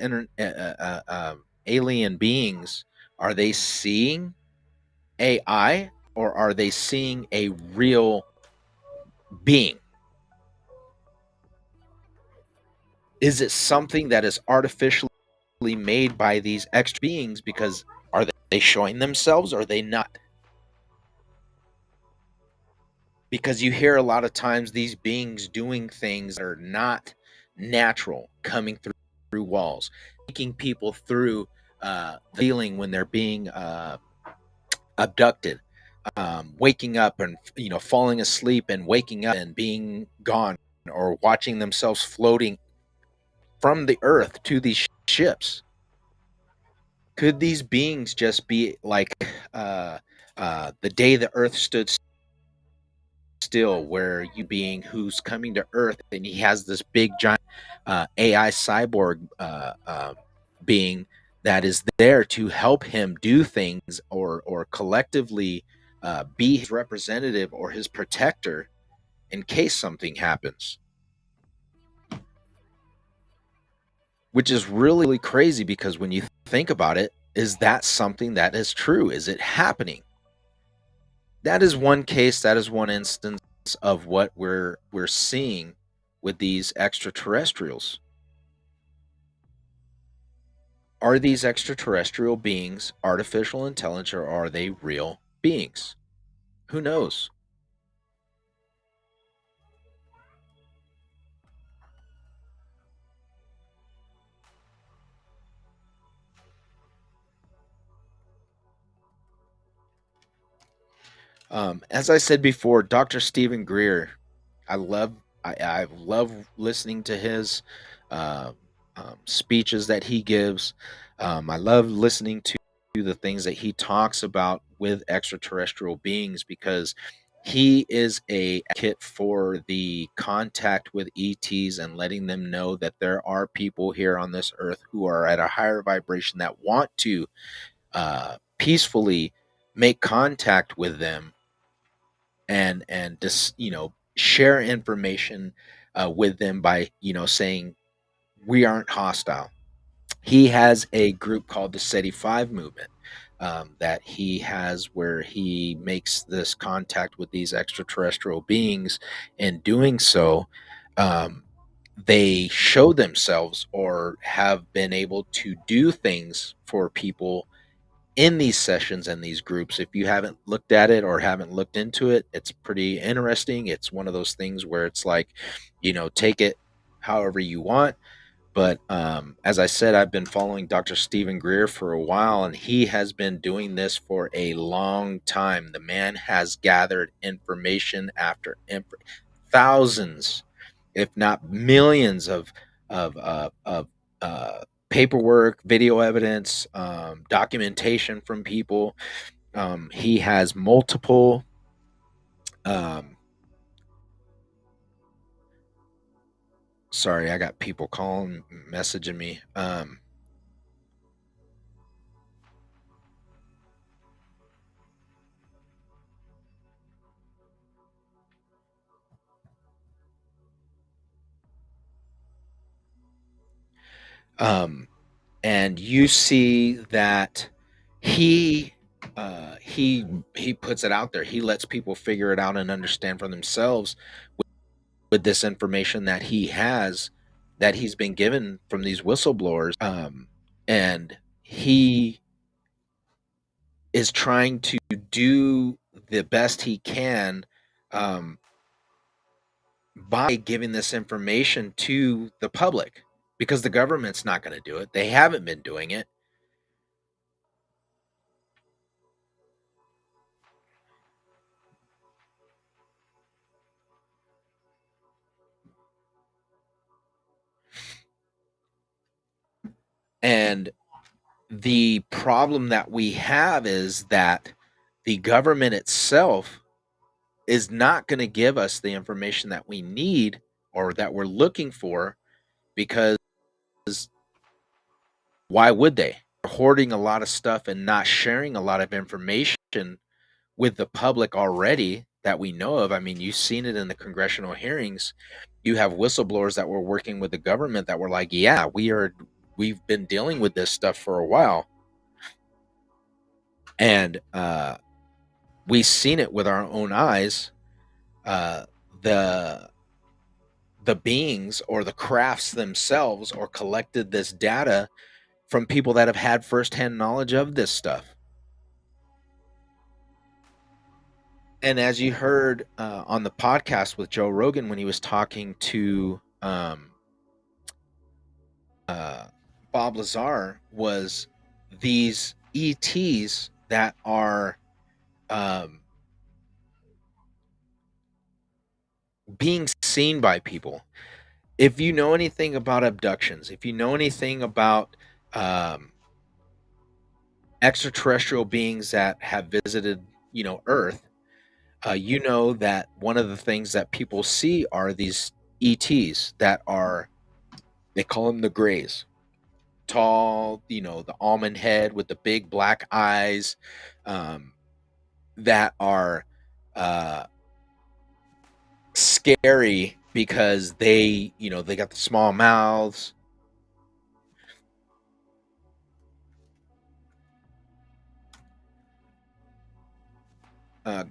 alien beings. Are they seeing AI or are they seeing a real being? Is it something that is artificially made by these extra beings? Because are they showing themselves or are they not? Because you hear a lot of times these beings doing things that are not natural, coming through walls, taking people through feeling when they're being abducted, waking up and falling asleep and waking up and being gone, or watching themselves floating from the earth to these ships. Could these beings just be like the day the earth stood still, where you being who's coming to earth and he has this big giant AI cyborg being that is there to help him do things, or collectively be his representative or his protector in case something happens? Which is really, really crazy, because when you think about it, is that something that is true? Is it happening? That is one case, that is one instance of what we're seeing with these extraterrestrials. Are these extraterrestrial beings artificial intelligence, or are they real beings? Who knows? As I said before, Dr. Stephen Greer, I love listening to his speeches that he gives. I love listening to the things that he talks about with extraterrestrial beings, because he is a advocate for the contact with ETs and letting them know that there are people here on this earth who are at a higher vibration that want to peacefully make contact with them, and just share information with them by saying we aren't hostile. He has a group called the SETI 5 movement that he has, where he makes this contact with these extraterrestrial beings. In doing so, they show themselves or have been able to do things for people in these sessions and these groups. If you haven't looked at it or haven't looked into it, it's pretty interesting. It's one of those things where it's like, take it however you want. But as I said, I've been following Dr. Stephen Greer for a while, and he has been doing this for a long time. The man has gathered information after thousands, if not millions of paperwork, video evidence, documentation from people. He has multiple sorry, I got people calling, messaging me. And you see that he puts it out there. He lets people figure it out and understand for themselves with this information that he has, that he's been given from these whistleblowers. And he is trying to do the best he can um, by giving this information to the public, because the government's not going to do it. They haven't been doing it. And the problem that we have is that the government itself is not going to give us the information that we need or that we're looking for, because why would they? They're hoarding a lot of stuff and not sharing a lot of information with the public already that we know of. I mean, you've seen it in the congressional hearings. You have whistleblowers that were working with the government that were like, yeah, we've been dealing with this stuff for a while. And we've seen it with our own eyes. The beings or the crafts themselves or collected this data from people that have had firsthand knowledge of this stuff. And as you heard on the podcast with Joe Rogan when he was talking to Bob Lazar, was these ETs that are being seen by people. If you know anything about abductions, if you know anything about extraterrestrial beings that have visited, Earth, you know that one of the things that people see are these ETs that are, they call them the Greys. Tall, the almond head with the big black eyes, that are scary because they got the small mouths.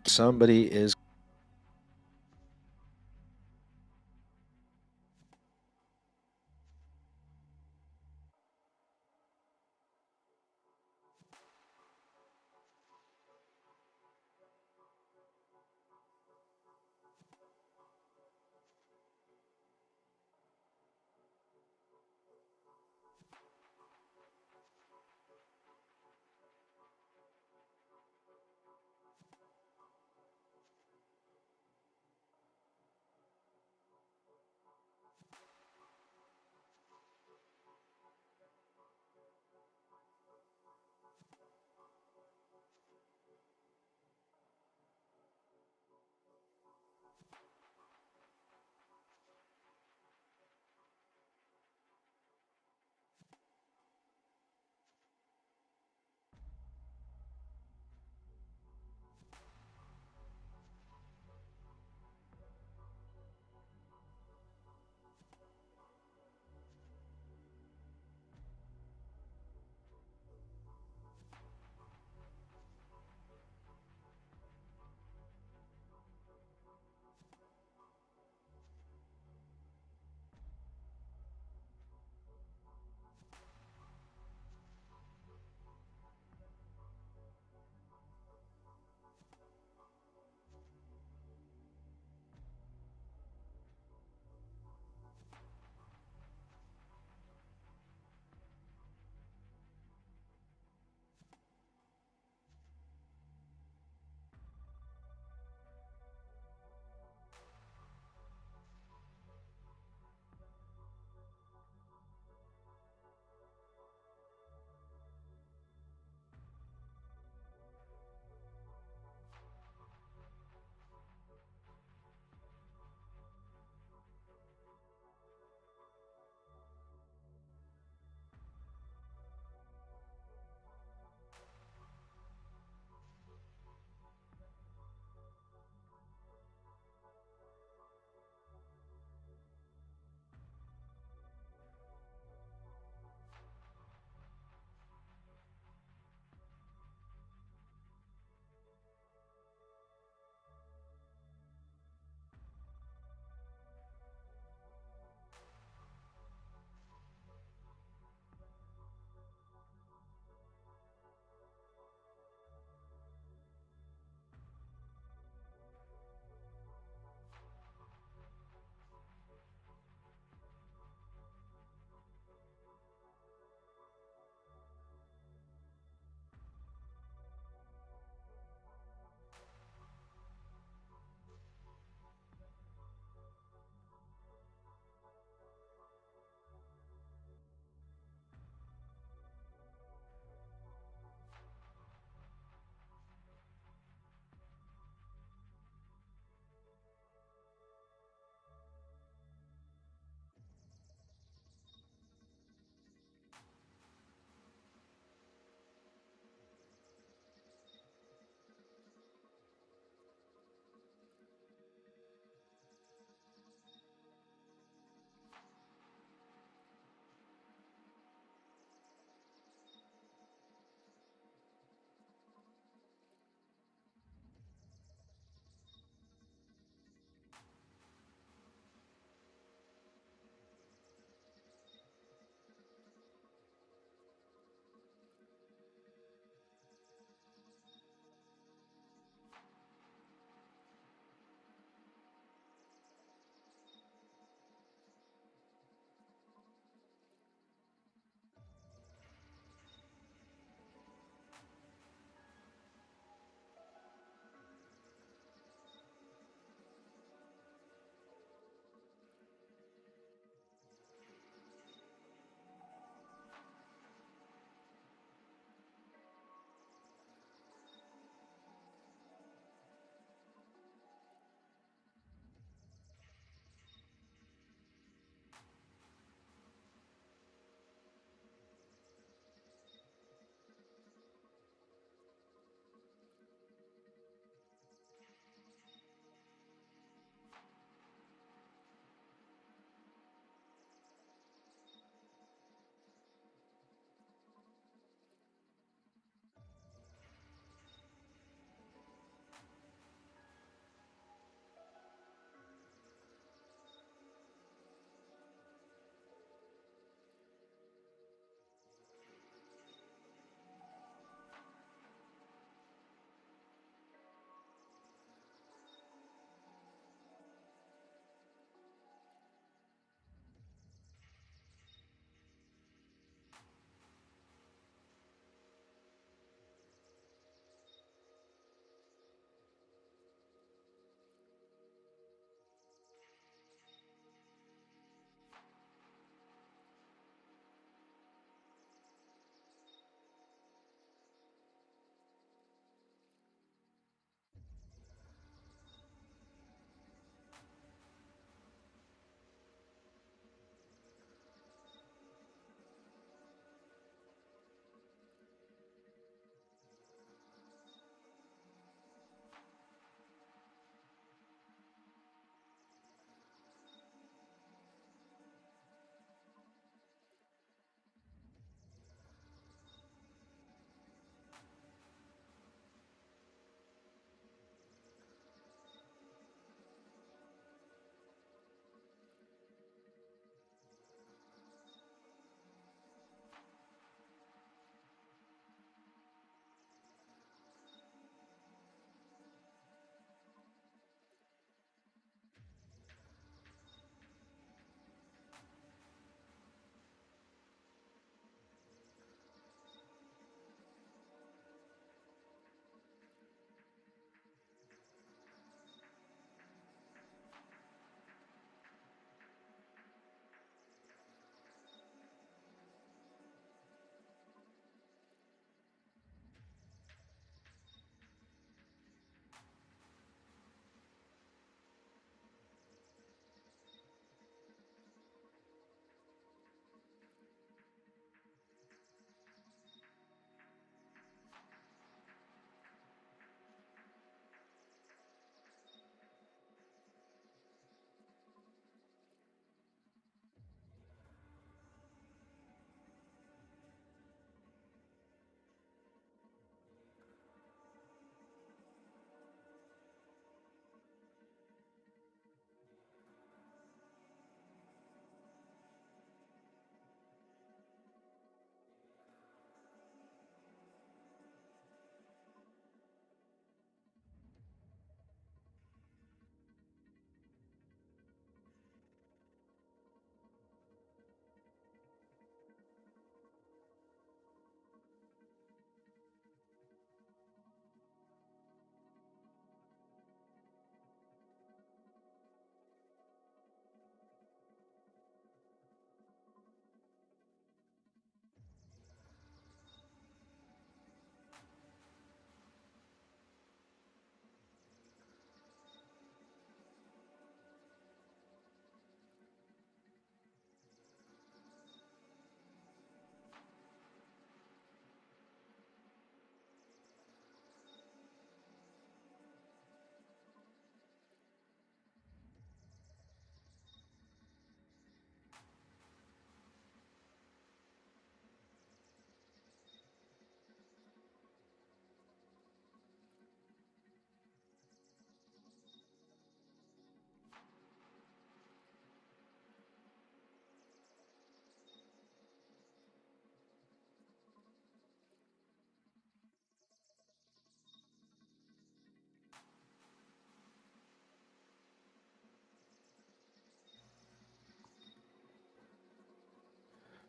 Somebody is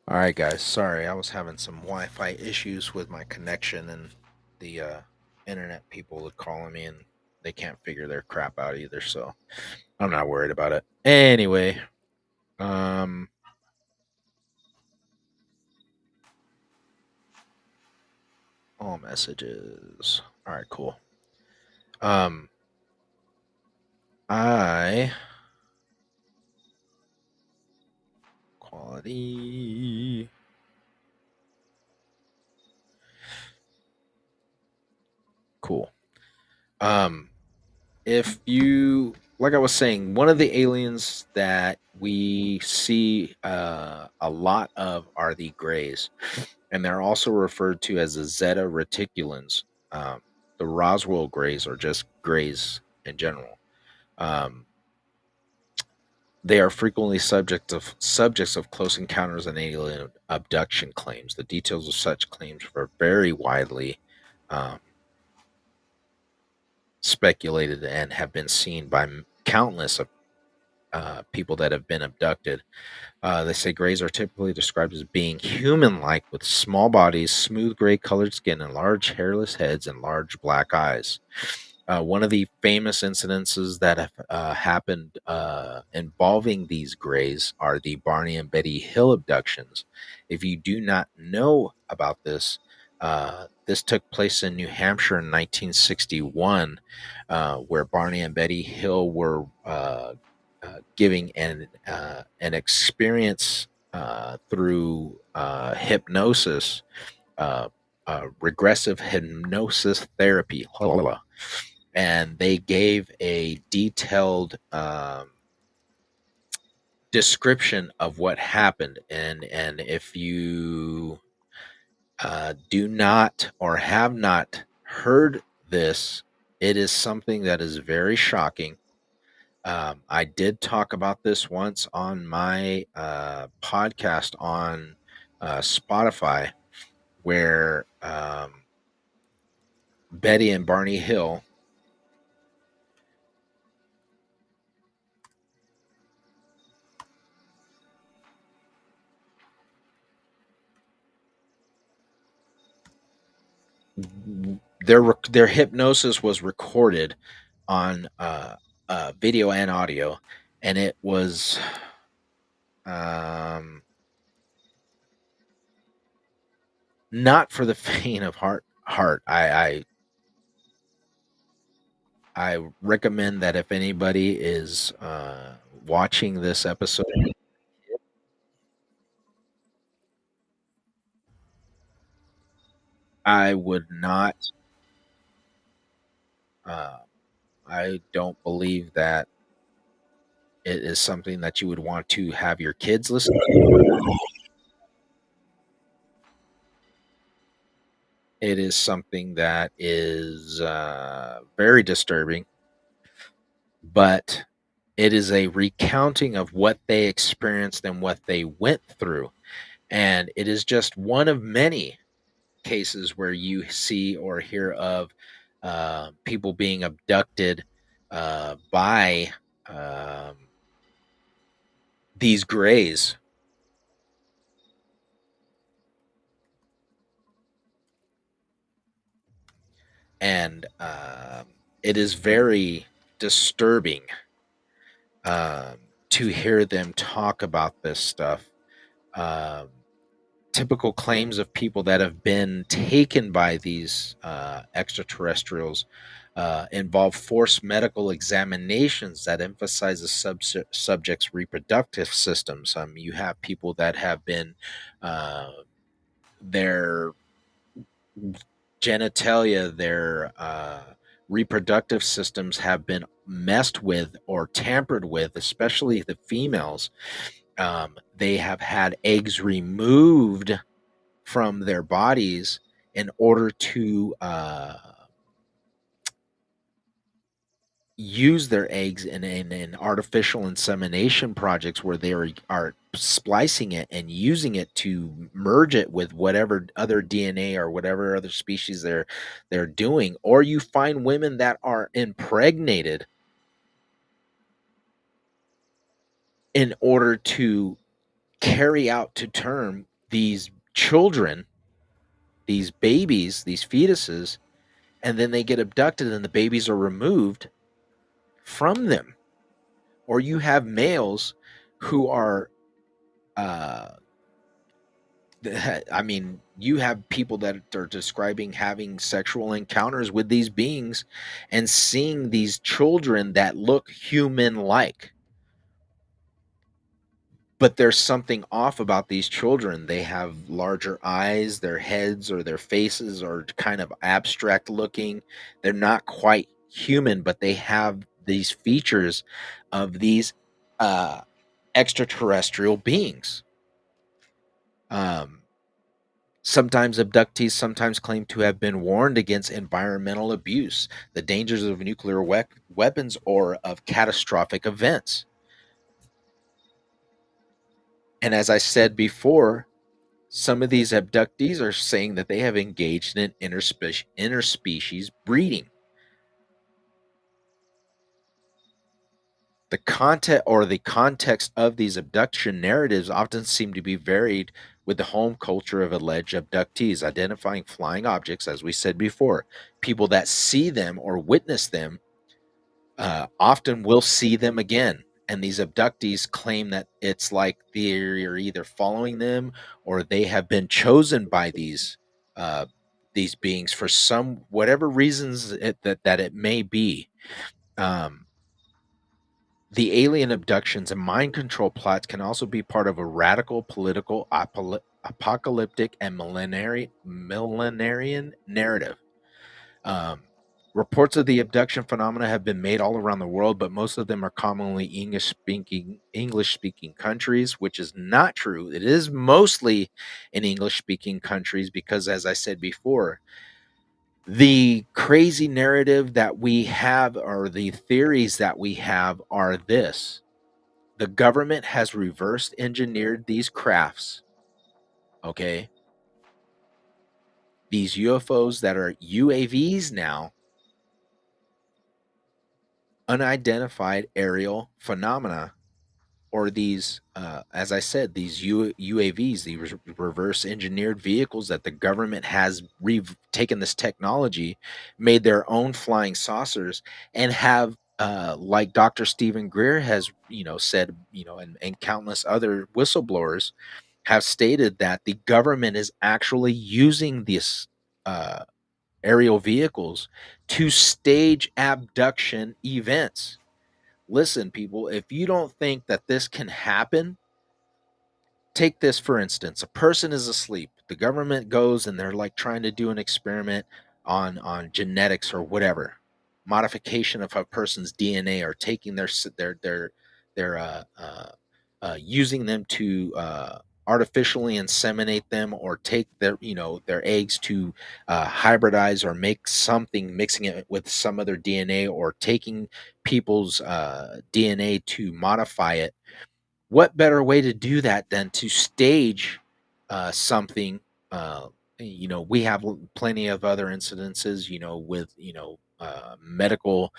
All right, guys. Sorry, I was having some Wi-Fi issues with my connection, and the internet people would call me, and they can't figure their crap out either. So I'm not worried about it. Anyway, um, all messages. All right, cool. Um, I quality. Cool. Um, if you like I was saying, one of the aliens that we see a lot of are the grays, and they're also referred to as the Zeta Reticulans. The Roswell grays are just grays in general. Um, they are frequently subjects of close encounters and alien abduction claims. The details of such claims were very widely um, speculated and have been seen by countless people that have been abducted. They say grays are typically described as being human like with small bodies, smooth gray colored skin, and large hairless heads and large black eyes. One of the famous incidences that have happened involving these grays are the Barney and Betty Hill abductions. If you do not know about this, this took place in New Hampshire in 1961, where Barney and Betty Hill were giving an experience through hypnosis, regressive hypnosis therapy, and they gave a detailed description of what happened. And if you do not or have not heard this, it is something that is very shocking. I did talk about this once on my podcast on Spotify, where Betty and Barney Hill their hypnosis was recorded on video and audio, and it was not for the faint of heart. I recommend that if anybody is watching this episode, I would not. I don't believe that it is something that you would want to have your kids listen to. It is something that is very disturbing, but it is a recounting of what they experienced and what they went through. And it is just one of many cases where you see or hear of people being abducted by these grays. And it is very disturbing to hear them talk about this stuff. Typical claims of people that have been taken by these extraterrestrials involve forced medical examinations that emphasize the subject's reproductive systems. You have people that have been their genitalia, their reproductive systems have been messed with or tampered with, especially the females. They have had eggs removed from their bodies in order to use their eggs in artificial insemination projects where they are splicing it and using it to merge it with whatever other DNA or whatever other species they're doing. Or you find women that are impregnated in order to carry out to term these children, these babies, these fetuses, and then they get abducted and the babies are removed from them. Or you have males who are, I mean, you have people that are describing having sexual encounters with these beings and seeing these children that look human-like. But there's something off about these children. They have larger eyes, their heads or their faces are kind of abstract looking. They're not quite human, but they have these features of these extraterrestrial beings. Sometimes abductees sometimes claim to have been warned against environmental abuse, the dangers of nuclear weapons, or of catastrophic events. And as I said before, some of these abductees are saying that they have engaged in interspecies breeding. The context of these abduction narratives often seem to be varied with the home culture of alleged abductees, identifying flying objects, as we said before. People that see them or witness them often will see them again. And these abductees claim that it's like they're either following them or they have been chosen by these beings for some whatever reasons that it may be. The alien abductions and mind control plots can also be part of a radical political, apocalyptic, and millenarian narrative. Reports of the abduction phenomena have been made all around the world, but most of them are commonly English-speaking countries, which is not true. It is mostly in English-speaking countries because, as I said before, the crazy narrative that we have, or the theories that we have, are this. The government has reverse engineered these crafts, okay? These UFOs that are UAVs now, unidentified aerial phenomena, or these, as I said, these UAVs, these reverse engineered vehicles that the government has taken this technology, made their own flying saucers, and have, like Dr. Stephen Greer has, said, and countless other whistleblowers have stated that the government is actually using these aerial vehicles to stage abduction events. Listen, people, if you don't think that this can happen, take this for instance. A person is asleep. The government goes and they're like trying to do an experiment on genetics or whatever, modification of a person's DNA, or taking their using them to artificially inseminate them, or take their eggs to hybridize or make something, mixing it with some other DNA, or taking people's DNA to modify it. What better way to do that than to stage something? We have plenty of other incidences, with medical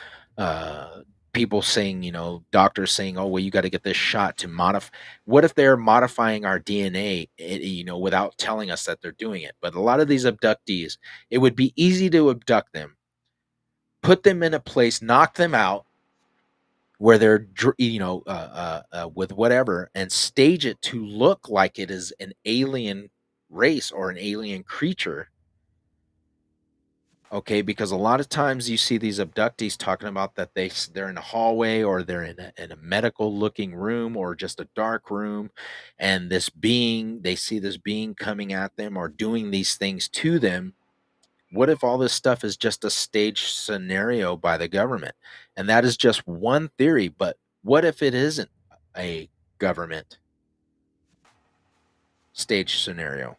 people saying, doctors saying, oh, well, you got to get this shot to modify. What if they're modifying our DNA, without telling us that they're doing it? But a lot of these abductees, it would be easy to abduct them, put them in a place, knock them out, where they're, with whatever, and stage it to look like it is an alien race or an alien creature. Okay, because a lot of times you see these abductees talking about that they're in a hallway, or they're in a medical looking room, or just a dark room, and they see this being coming at them or doing these things to them. What if all this stuff is just a staged scenario by the government? And that is just one theory, but what if it isn't a government staged scenario?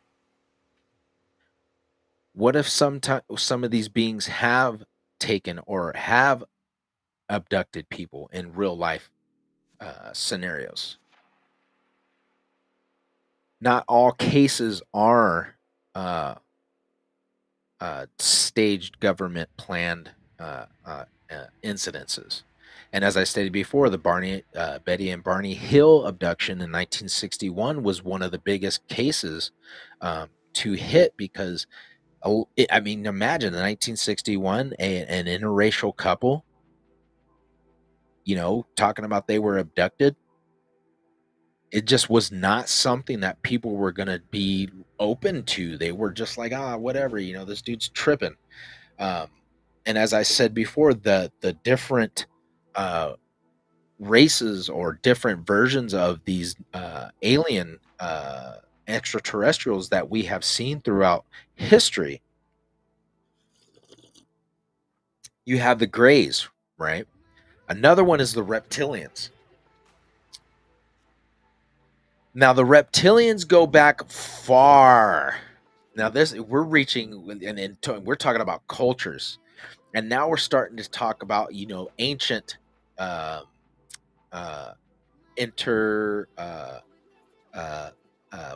What if some of these beings have taken or have abducted people in real life scenarios? Not all cases are staged government planned incidences. And as I stated before, the Betty and Barney Hill abduction in 1961 was one of the biggest cases to hit because, I mean, imagine in 1961, an interracial couple, talking about they were abducted. It just was not something that people were going to be open to. They were just like, whatever, this dude's tripping. And as I said before, the different races or different versions of these alien extraterrestrials that we have seen throughout history. You have the Greys, right? Another one is the reptilians. Now, the reptilians go back far. Now, we're reaching, and we're talking about cultures, and now we're starting to talk about ancient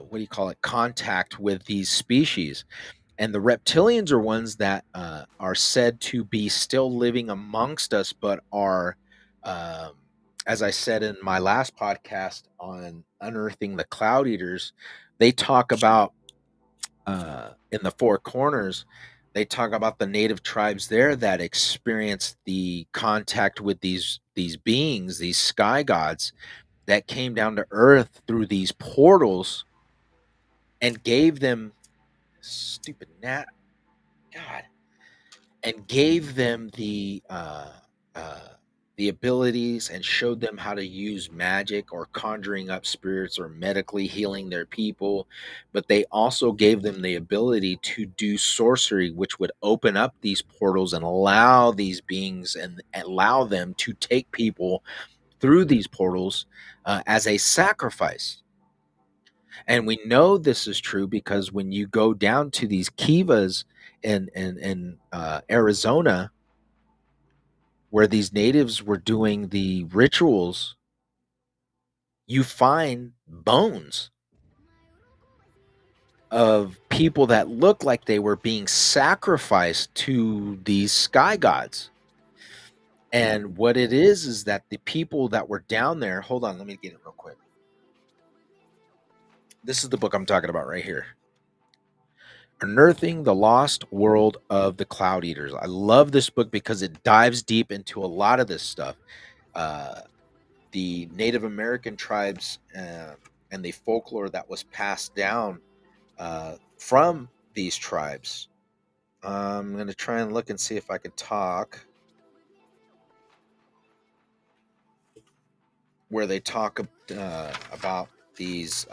what do you call it, contact with these species. And the reptilians are ones that are said to be still living amongst us, but are, as I said in my last podcast on unearthing the cloud eaters, they talk about in the Four Corners, they talk about the native tribes there that experienced the contact with these beings, these sky gods that came down to earth through these portals and gave them and gave them the abilities and showed them how to use magic or conjuring up spirits or medically healing their people. But they also gave them the ability to do sorcery, which would open up these portals and allow these beings and allow them to take people through these portals as a sacrifice. And we know this is true because when you go down to these kivas in Arizona, where these natives were doing the rituals, you find bones of people that look like they were being sacrificed to these sky gods. And what it is that the people that were down there, hold on, let me get it real quick. This is the book I'm talking about right here. Unearthing the Lost World of the Cloud Eaters. I love this book because it dives deep into a lot of this stuff. The Native American tribes and the folklore that was passed down from these tribes. I'm going to try and look and see if I can talk. Where they talk about these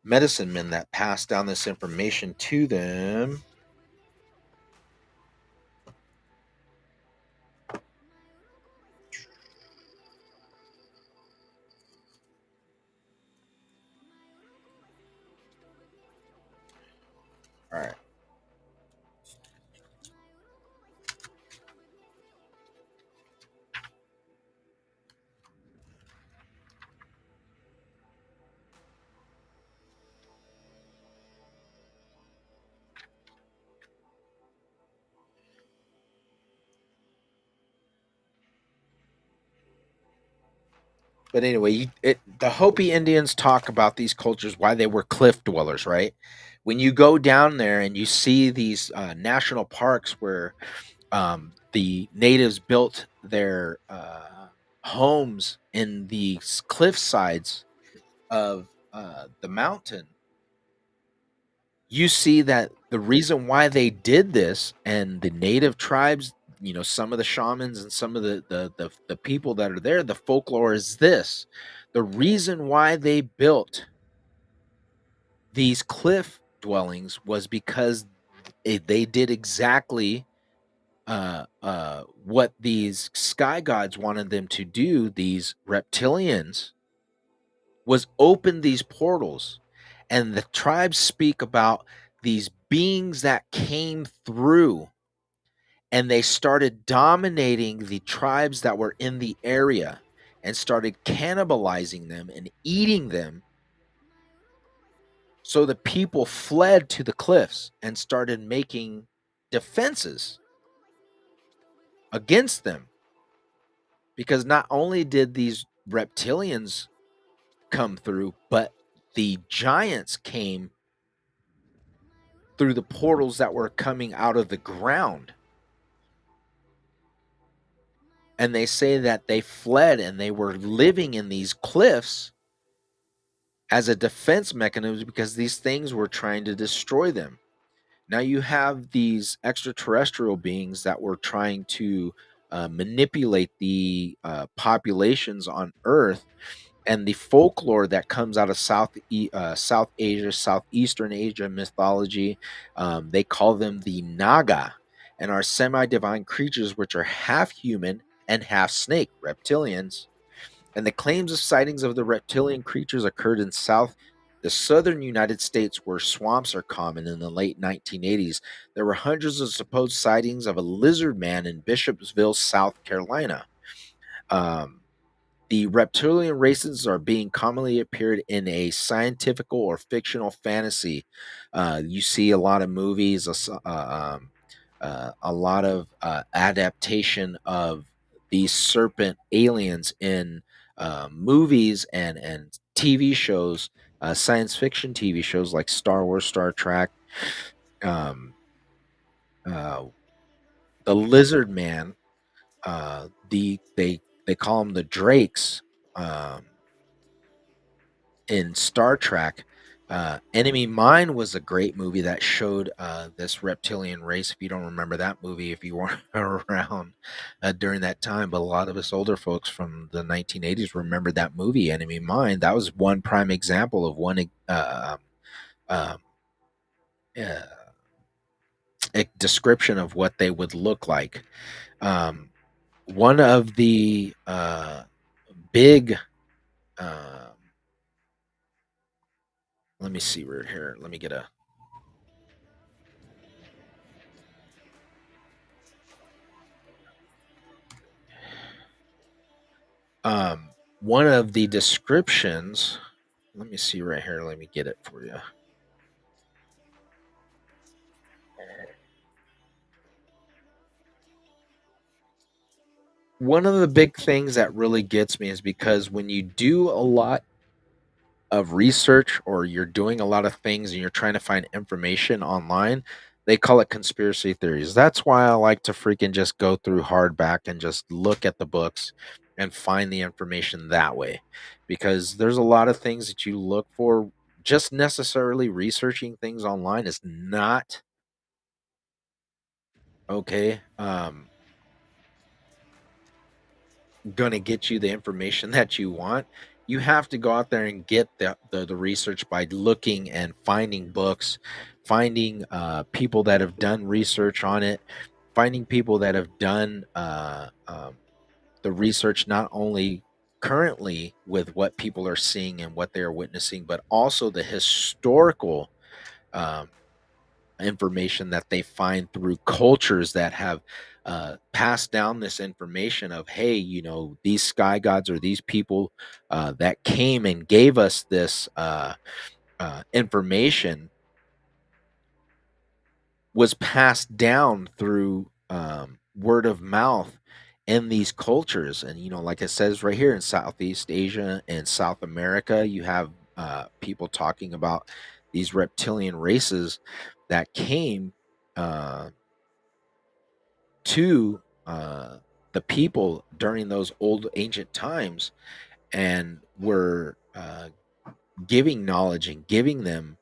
medicine men that pass down this information to them. All right. But anyway, the Hopi Indians talk about these cultures, why they were cliff dwellers, right? When you go down there and you see these national parks where the natives built their homes in the cliff sides of the mountain, you see that the reason why they did this, and the native tribes, some of the shamans and some of the people that are there, the folklore is this: the reason why they built these cliff dwellings was because they did exactly what these sky gods wanted them to do. These reptilians was open these portals, and the tribes speak about these beings that came through, and they started dominating the tribes that were in the area and started cannibalizing them and eating them. So the people fled to the cliffs and started making defenses against them. because not only did these reptilians come through, but the giants came through the portals that were coming out of the ground. And they say that they fled and they were living in these cliffs as a defense mechanism because these things were trying to destroy them. Now you have these extraterrestrial beings that were trying to manipulate the populations on Earth, and the folklore that comes out of South Asia, Southeastern Asia mythology. They call them the Naga, and are semi-divine creatures which are half human and half snake, reptilians. And the claims of sightings of the reptilian creatures occurred in the southern United States, where swamps are common. In the late 1980s, there were hundreds of supposed sightings of a lizard man in Bishopsville, South Carolina. The reptilian races are being commonly appeared in a scientific or fictional fantasy. You see a lot of movies, a lot of adaptation of these serpent aliens in movies and TV shows, science fiction TV shows like Star Wars, Star Trek. Um, the Lizard Man, they call them the Drakes. In Star Trek, Enemy Mine was a great movie that showed this reptilian race. If you don't remember that movie, if you weren't around during that time, but a lot of us older folks from the 1980s remember that movie, Enemy Mine. That was one prime example of one a description of what they would look like. One of the big let me see right here. Let me get a one of the descriptions. Let me see right here. Let me get it for you. One of the big things that really gets me is because when you do a lot of research or you're doing a lot of things and you're trying to find information online, they call it conspiracy theories. That's why I like to freaking just go through hardback and just look at the books and find the information that way. Because there's a lot of things that you look for. Just necessarily researching things online is not okay. Going to get you the information that you want. You have to go out there and get the research by looking and finding books, finding people that have done research on it, finding people that have done the research not only currently with what people are seeing and what they are witnessing, but also the historical information that they find through cultures that have passed down this information of, hey, these sky gods or these people that came and gave us this information was passed down through word of mouth in these cultures. And like it says right here, in Southeast Asia and South America, you have people talking about these reptilian races that came to the people during those old ancient times and were giving knowledge and giving them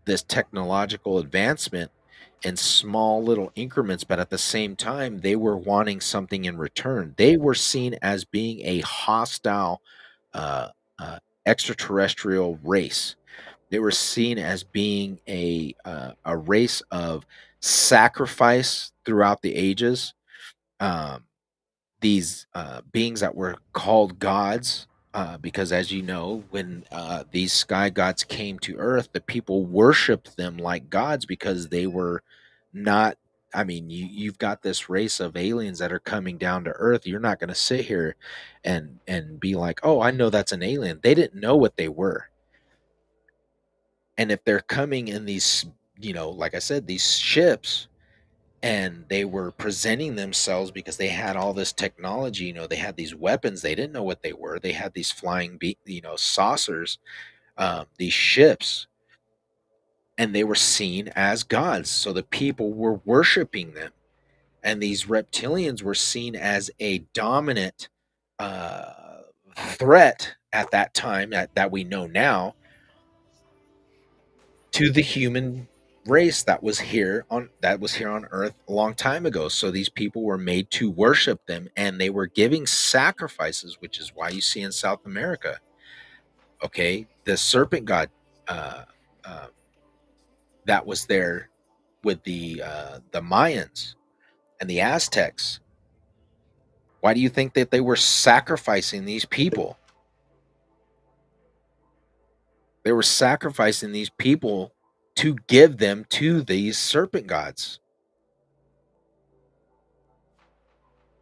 this technological advancement in small little increments, but at the same time they were wanting something in return. They were seen as being a hostile extraterrestrial race. They were seen as being a race of sacrifice throughout the ages. These beings that were called gods, because as you know, when these sky gods came to Earth, the people worshipped them like gods because they were not. I mean, you've got this race of aliens that are coming down to Earth. You're not going to sit here and be like, oh, I know that's an alien. They didn't know what they were. And if they're coming in these, like I said, these ships, and they were presenting themselves because they had all this technology. They had these weapons. They didn't know what they were. They had these flying saucers, these ships, and they were seen as gods, so the people were worshiping them. And these reptilians were seen as a dominant threat at that time, that we know now, to the human race that was here on Earth a long time ago. So these people were made to worship them, and they were giving sacrifices, which is why you see in South America, okay, the serpent god, uh, uh, that was there with the Mayans and the Aztecs. Why do you think that they were sacrificing these people? They were sacrificing these people to give them to these serpent gods.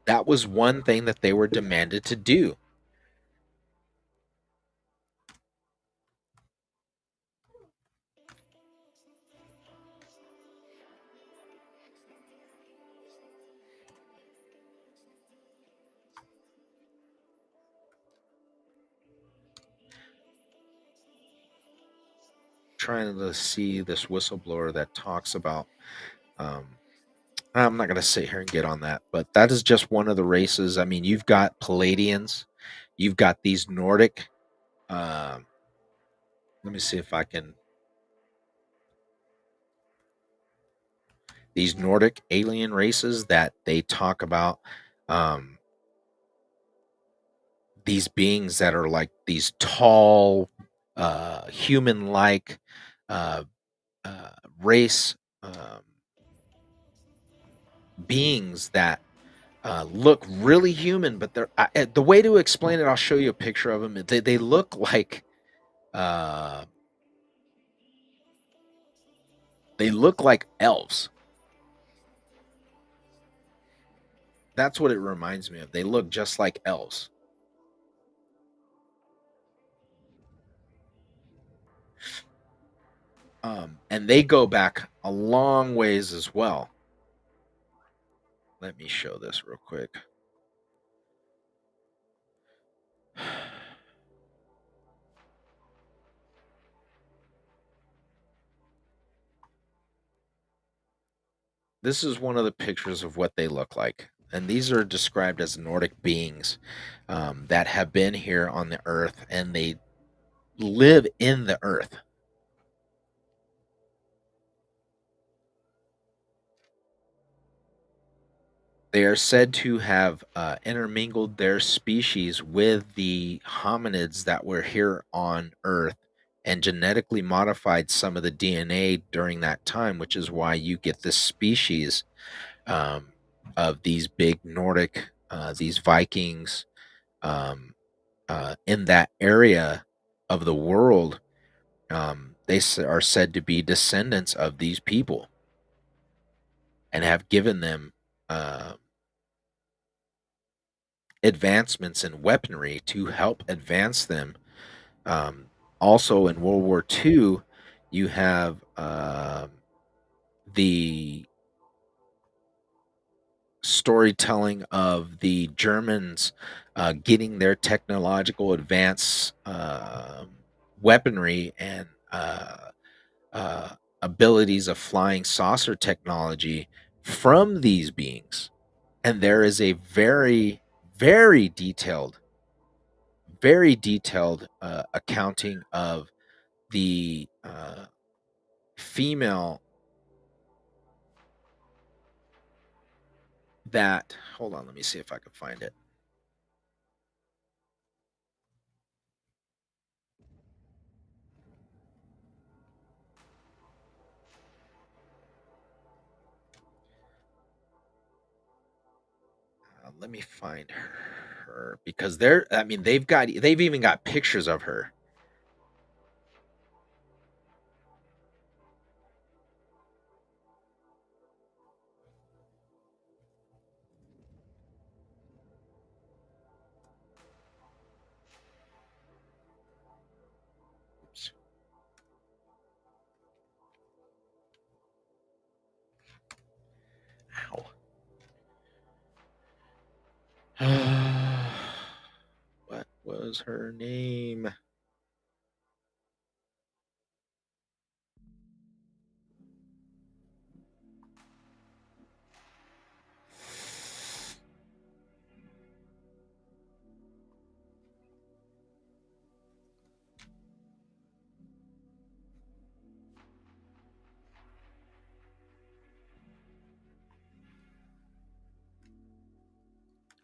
That was one thing that they were demanded to do. Trying to see this whistleblower that talks about, I'm not going to sit here and get on that, but that is just one of the races. I mean, you've got Palladians, you've got these Nordic, let me see if I can, these Nordic alien races that they talk about, these beings that are like these tall, human-like uh, race, beings that look really human, but the way to explain it, I'll show you a picture of them. They look like uh, elves. That's what it reminds me of. They look just like elves. And they go back a long ways as well. Let me show this real quick. This is one of the pictures of what they look like. And these are described as Nordic beings that have been here on the earth, and they live in the earth. They are said to have intermingled their species with the hominids that were here on Earth and genetically modified some of the DNA during that time, which is why you get this species um, of these big Nordic, these Vikings, um, in that area of the world. They are said to be descendants of these people and have given them advancements in weaponry to help advance them. Also, in World War II, you have the storytelling of the Germans getting their technological advance weaponry and abilities of flying saucer technology from these beings. And there is a very, very detailed accounting of the female that, hold on, let me see if I can find it. Let me find her, because they've even got pictures of her. Oops. What was her name?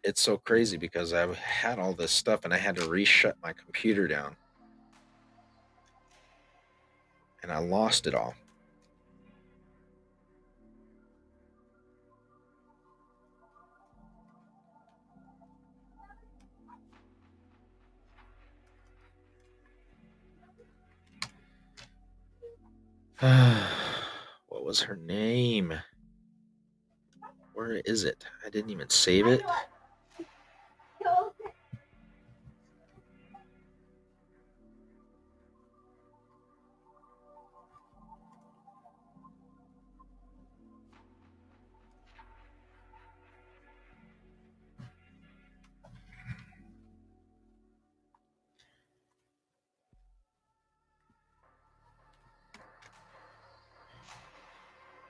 It's so crazy because I had all this stuff and I had to reshut my computer down. And I lost it all. What was her name? Where is it? I didn't even save it.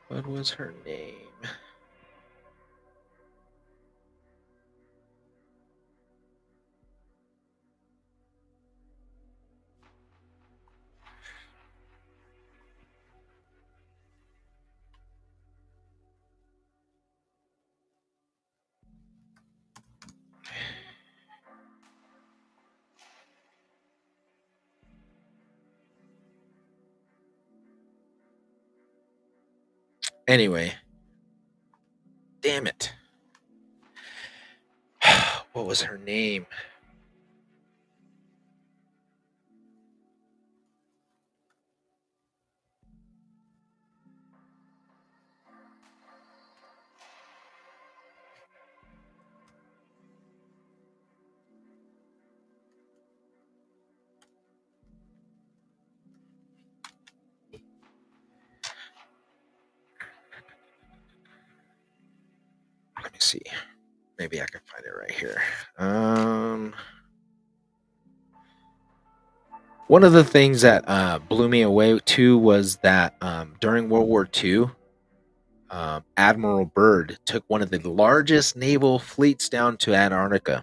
What was her name? Anyway, damn it. What was her name? Let me see. Maybe I can find it right here. One of the things that blew me away too was that during World War II, Admiral Byrd took one of the largest naval fleets down to Antarctica.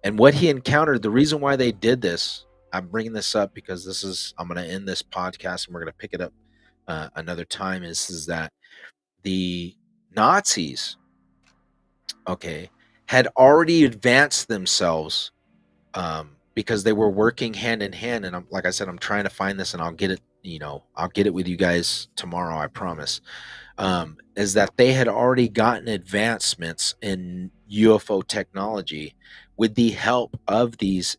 And what he encountered, the reason why they did this, I'm bringing this up because I'm going to end this podcast and we're going to pick it up another time, is that the Nazis, okay, had already advanced themselves because they were working hand in hand. And like I said, I'm trying to find this and I'll get it, I'll get it with you guys tomorrow, I promise. Is that they had already gotten advancements in UFO technology with the help of this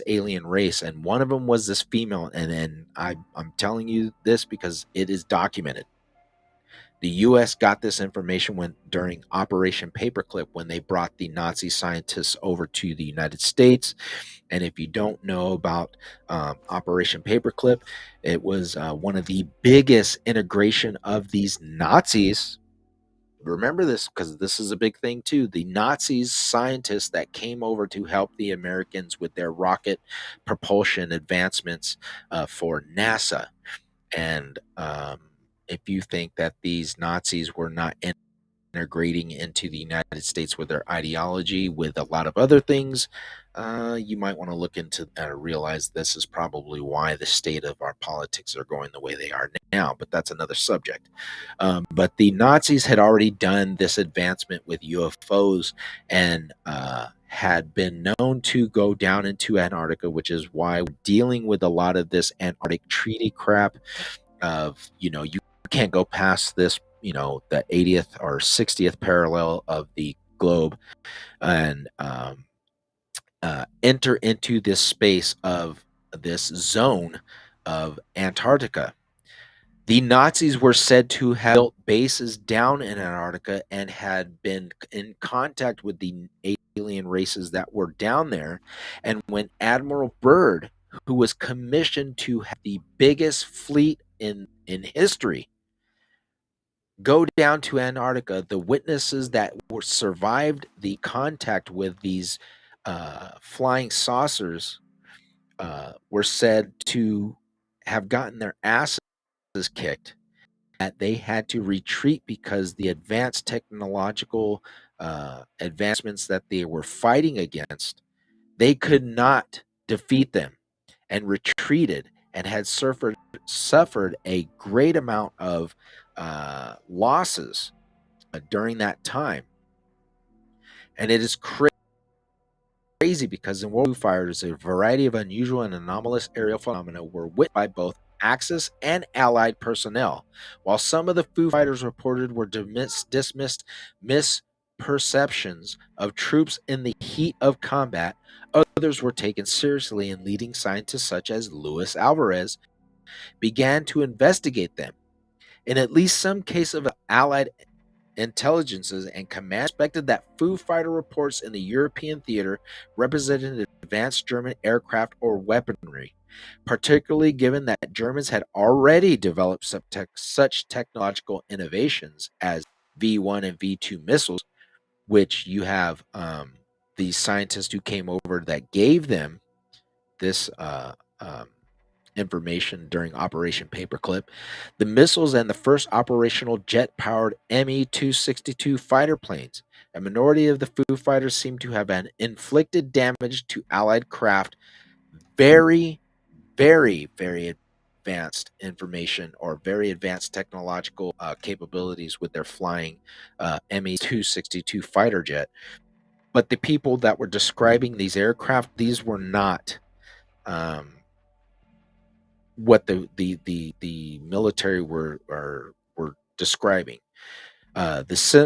alien race, and one of them was this female. And I'm telling you this because it is documented. The U.S. got this information during Operation Paperclip, when they brought the Nazi scientists over to the United States. And if you don't know about Operation Paperclip, it was one of the biggest integration of these Nazis. Remember this because this is a big thing too. The Nazis scientists that came over to help the Americans with their rocket propulsion advancements for NASA. And if you think that these Nazis were not integrating into the United States with their ideology, with a lot of other things, you might want to look into and realize this is probably why the state of our politics are going the way they are now. But that's another subject. But the Nazis had already done this advancement with UFOs and had been known to go down into Antarctica, which is why we're dealing with a lot of this Antarctic treaty crap of, you can't go past this, the 80th or 60th parallel of the globe and enter into this space of this zone of Antarctica. The Nazis were said to have built bases down in Antarctica and had been in contact with the alien races that were down there. And when Admiral Byrd, who was commissioned to have the biggest fleet in history, Go down to Antarctica. The witnesses that survived the contact with these flying saucers were said to have gotten their asses kicked, that they had to retreat because the advanced technological advancements that they were fighting against, they could not defeat them, and retreated, and had suffered a great amount of losses during that time. And it is crazy because in World War II fires, a variety of unusual and anomalous aerial phenomena were witnessed by both Axis and Allied personnel. While some of the Foo Fighters reported were dismissed misperceptions of troops in the heat of combat, others were taken seriously, and leading scientists such as Luis Alvarez began to investigate them. In at least some case of Allied intelligences and command suspected that Foo Fighter reports in the European theater represented advanced German aircraft or weaponry, particularly given that Germans had already developed such technological innovations as V1 and V2 missiles, which you have these scientists who came over that gave them this information during Operation Paperclip. The missiles and the first operational jet-powered Me-262 fighter planes. A minority of the Foo Fighters seem to have inflicted damage to Allied craft. Very, very, very advanced information or very advanced technological capabilities with their flying Me-262 fighter jet. But the people that were describing these aircraft, these were not what the military were describing.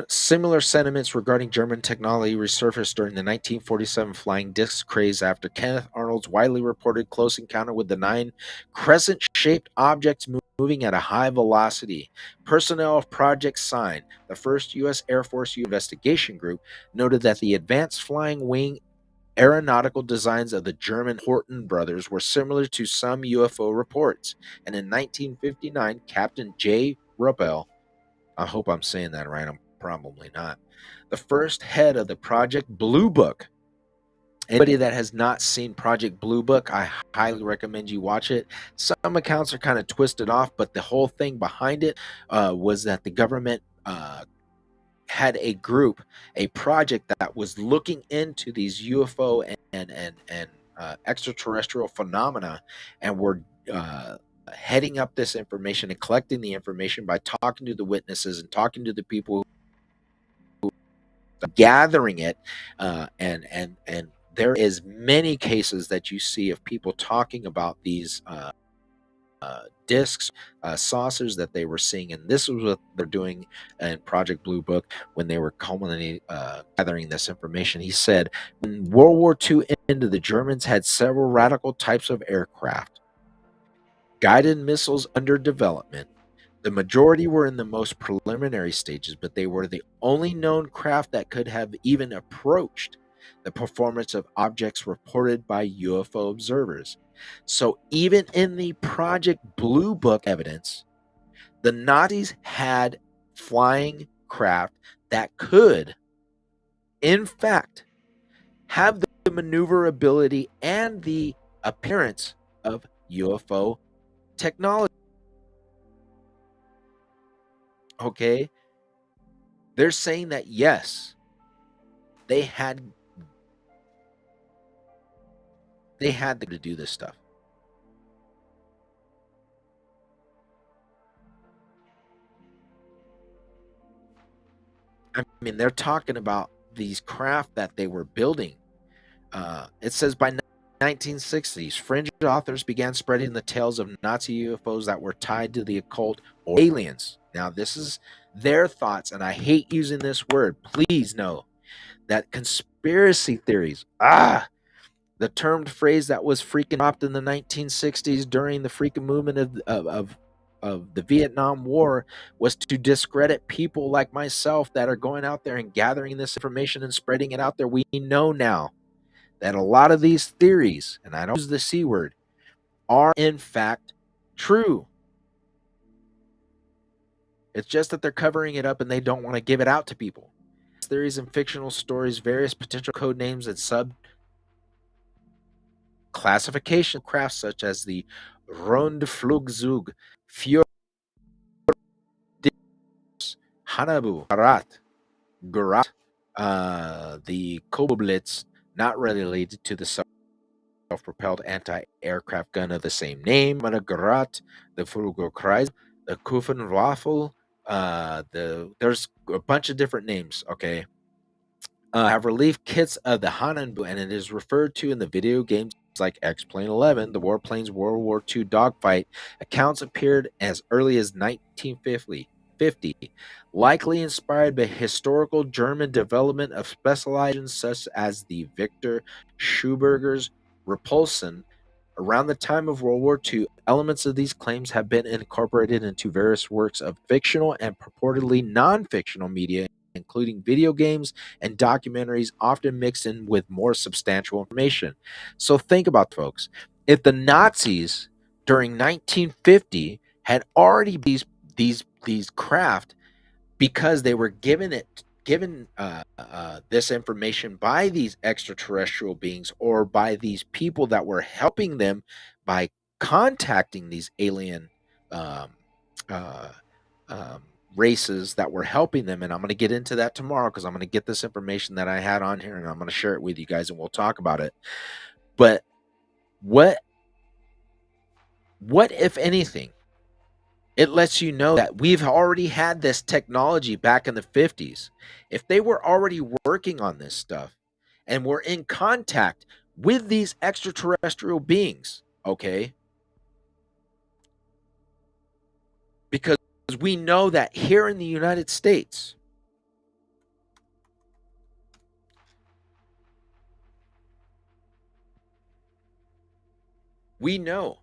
Similar sentiments regarding German technology resurfaced during the 1947 flying disc craze after Kenneth Arnold's widely reported close encounter with the 9 crescent-shaped objects moving at a high velocity. Personnel of Project Sign, the first U.S. Air Force investigation group, noted that the advanced flying wing aeronautical designs of the German Horten brothers were similar to some UFO reports. And in 1959, Captain J. Ruppel, I hope I'm saying that right, I'm probably not, the first head of the Project Blue Book. Anybody that has not seen Project Blue Book, I highly recommend you watch it. Some accounts are kind of twisted off, but the whole thing behind it was that the government had a group, a project that was looking into these UFO and extraterrestrial phenomena, and were heading up this information and collecting the information by talking to the witnesses and talking to the people who are gathering it, and there is many cases that you see of people talking about these discs, saucers that they were seeing, and this was what they're doing in Project Blue Book when they were culminating, gathering this information. He said, when World War II ended, the Germans had several radical types of aircraft, guided missiles under development. The majority were in the most preliminary stages, but they were the only known craft that could have even approached the performance of objects reported by UFO observers. So even in the Project Blue Book evidence, the Nazis had flying craft that could, in fact, have the maneuverability and the appearance of UFO technology. Okay? They're saying that, yes, they had to do this stuff. I mean, they're talking about these craft that they were building. It says by 1960s, fringe authors began spreading the tales of Nazi UFOs that were tied to the occult or aliens. Now, this is their thoughts, and I hate using this word. Please know that conspiracy theories, the termed phrase that was freaking dropped in the 1960s during the freaking movement of the Vietnam War, was to discredit people like myself that are going out there and gathering this information and spreading it out there. We know now that a lot of these theories, and I don't use the C word, are in fact true. It's just that they're covering it up and they don't want to give it out to people. Theories and fictional stories, various potential code names and sub classification crafts such as the Rundflugzeug, Fjord, Hanabu, Garat, the Koblitz, not related to the self-propelled anti-aircraft gun of the same name, Garat, the Flugkreis, the Kuffenwaffel, there's a bunch of different names, okay? Have relief kits of the Hananbu, and it is referred to in the video games like X-Plane 11, the Warplanes World War II dogfight. Accounts appeared as early as 1950, likely inspired by historical German development of specializations such as the Victor Schauberger's Repulsen. Around the time of World War II, elements of these claims have been incorporated into various works of fictional and purportedly non-fictional media, including video games and documentaries, often mixed in with more substantial information. So think about, folks, if the Nazis during 1950 had already these craft because they were given this information by these extraterrestrial beings or by these people that were helping them by contacting these alien races that were helping them. And I'm going to get into that tomorrow because I'm going to get this information that I had on here and I'm going to share it with you guys and we'll talk about it. But what if anything, it lets you know that we've already had this technology back in the 50s. If they were already working on this stuff and were in contact with these extraterrestrial beings, okay? Because we know that here in the United States, we know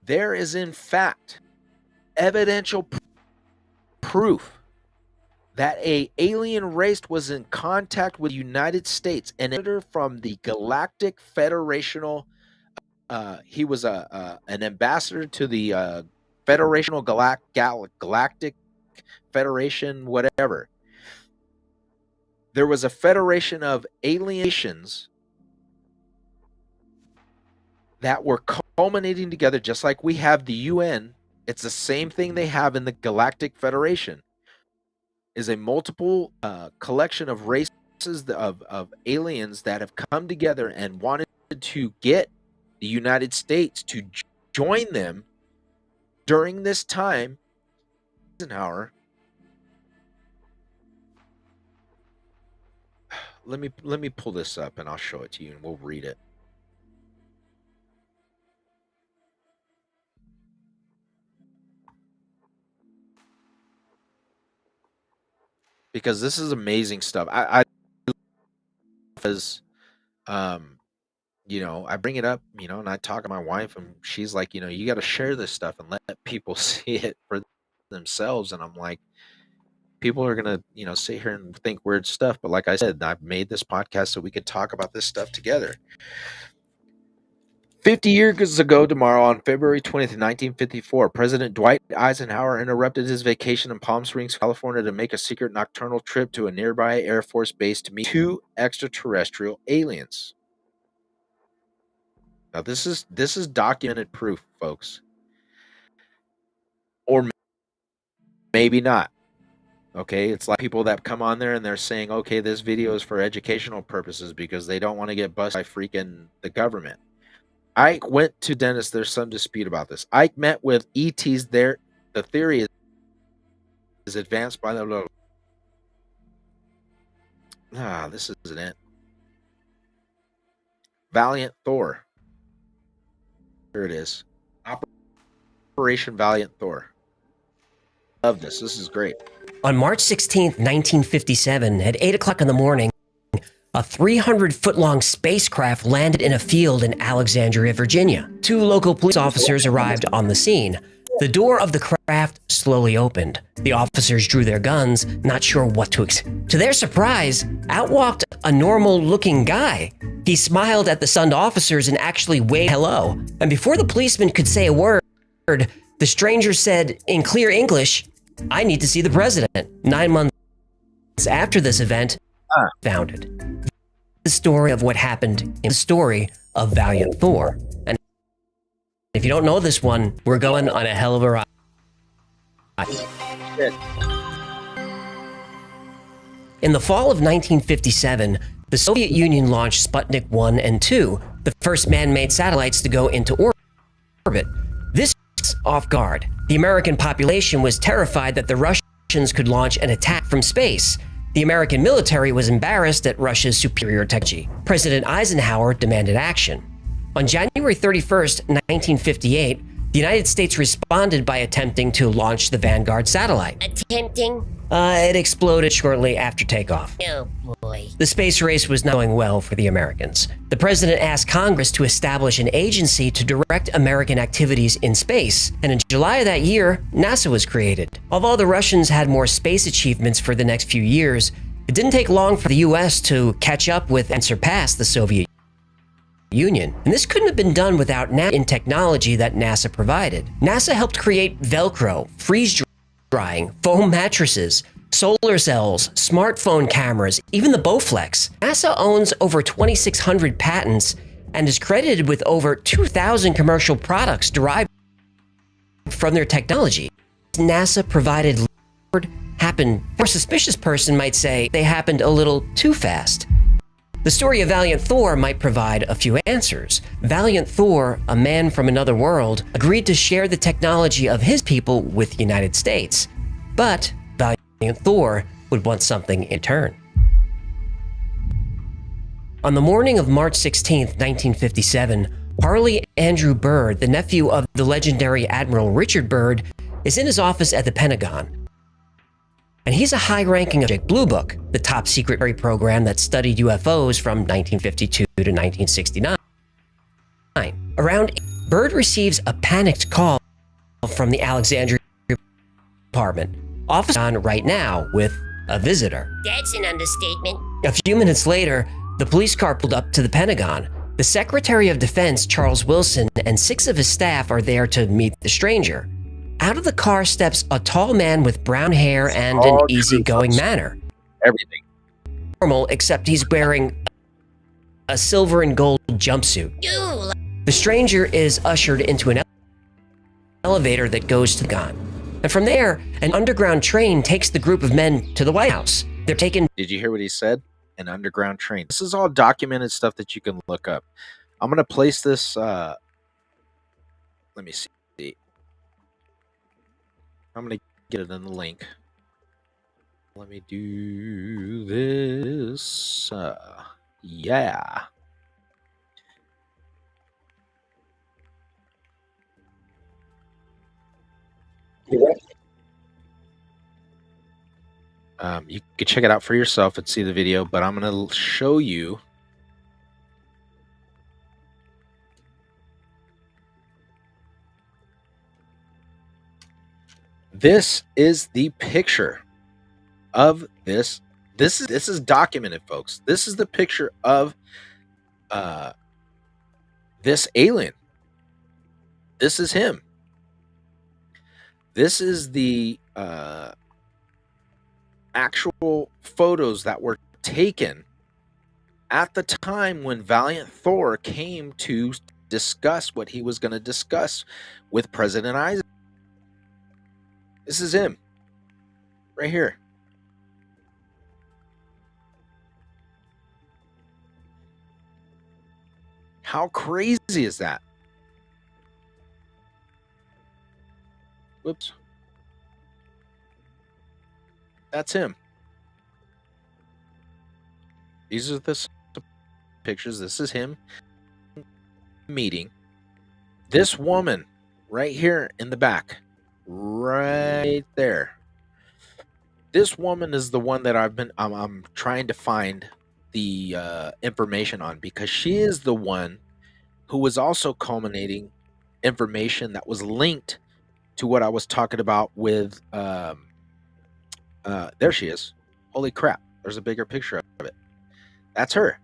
there is in fact evidential proof that a alien race was in contact with the United States. An editor from the Galactic Federational, he was an ambassador to the Federational Galactic Federation, whatever. There was a federation of alienations that were culminating together, just like we have the UN. It's the same thing they have in the Galactic Federation, is a multiple collection of races of aliens that have come together and wanted to get the United States to join them during this time. Eisenhower, let me pull this up and I'll show it to you and we'll read it. Because this is amazing stuff. Because you know, I bring it up, you know, and I talk to my wife and she's like, you know, you got to share this stuff and let people see it for themselves. And I'm like, people are going to, you know, sit here and think weird stuff. But like I said, I've made this podcast so we could talk about this stuff together. 50 years ago tomorrow, on February 20th, 1954, President Dwight Eisenhower interrupted his vacation in Palm Springs, California to make a secret nocturnal trip to a nearby Air Force base to meet two extraterrestrial aliens. Now, this is documented proof, folks. Or maybe not. Okay, it's like people that come on there and they're saying, okay, this video is for educational purposes because they don't want to get busted by freaking the government. Ike went to Dennis. There's some dispute about this. Ike met with ETs there. The theory is advanced by the... this isn't it. Valiant Thor. Here it is. Operation Valiant Thor. Love this. This is great. On March 16th, 1957, at 8 o'clock in the morning, a 300-foot-long spacecraft landed in a field in Alexandria, Virginia. Two local police officers arrived on the scene. The door of the craft slowly opened. The officers drew their guns, not sure what to expect. To their surprise, out walked a normal-looking guy. He smiled at the stunned officers and actually waved hello. And before the policeman could say a word, the stranger said in clear English, "I need to see the president." 9 months after this event, founded. The story of what happened in the story of Valiant Thor. And if you don't know this one, we're going on a hell of a ride. In the fall of 1957, the Soviet Union launched Sputnik 1 and 2, the first man-made satellites to go into orbit. This was off guard. The American population was terrified that the Russians could launch an attack from space. The American military was embarrassed at Russia's superior technology. President Eisenhower demanded action. On January 31st, 1958, the United States responded by attempting to launch the Vanguard satellite. Attempting? It exploded shortly after takeoff. Oh boy. The space race was not going well for the Americans. The president asked Congress to establish an agency to direct American activities in space, and in July of that year, NASA was created. Although the Russians had more space achievements for the next few years, it didn't take long for the US to catch up with and surpass the Soviet Union. And this couldn't have been done without NASA in technology that NASA provided. NASA helped create Velcro, freeze-drying, foam mattresses, solar cells, smartphone cameras, even the Bowflex. NASA owns over 2,600 patents and is credited with over 2,000 commercial products derived from their technology. NASA provided happened. A more suspicious person might say they happened a little too fast. The story of Valiant Thor might provide a few answers. Valiant Thor, a man from another world, agreed to share the technology of his people with the United States. But Valiant Thor would want something in turn. On the morning of March 16, 1957, Harley Andrew Byrd, the nephew of the legendary Admiral Richard Byrd, is in his office at the Pentagon. And he's a high-ranking object, Blue Book, the top-secret program that studied UFOs from 1952 to 1969. Around Byrd receives a panicked call from the Alexandria Department. Office on right now with a visitor. That's an understatement. A few minutes later, the police car pulled up to the Pentagon. The Secretary of Defense, Charles Wilson, and 6 of his staff are there to meet the stranger. Out of the car steps a tall man with brown hair and an easygoing manner. Everything. Normal, except he's wearing a silver and gold jumpsuit. Ew. The stranger is ushered into an elevator that goes to the gun. And from there, an underground train takes the group of men to the White House. They're taken... Did you hear what he said? An underground train. This is all documented stuff that you can look up. I'm going to place this... let me see. I'm going to get it in the link. Let me do this. Yeah. You can check it out for yourself and see the video, but I'm going to show you. This is the picture of this. This is documented, folks. This is the picture of this alien. This is him. This is the actual photos that were taken at the time when Valiant Thor came to discuss what he was going to discuss with President Eisenhower. This is him right here. How crazy is that? Whoops. That's him. These are the pictures. This is him meeting. This woman right here in the back. Right there. This woman is the one that I'm trying to find the information on, because she is the one who was also culminating information that was linked to what I was talking about with there she is. Holy crap, there's a bigger picture of it. That's her.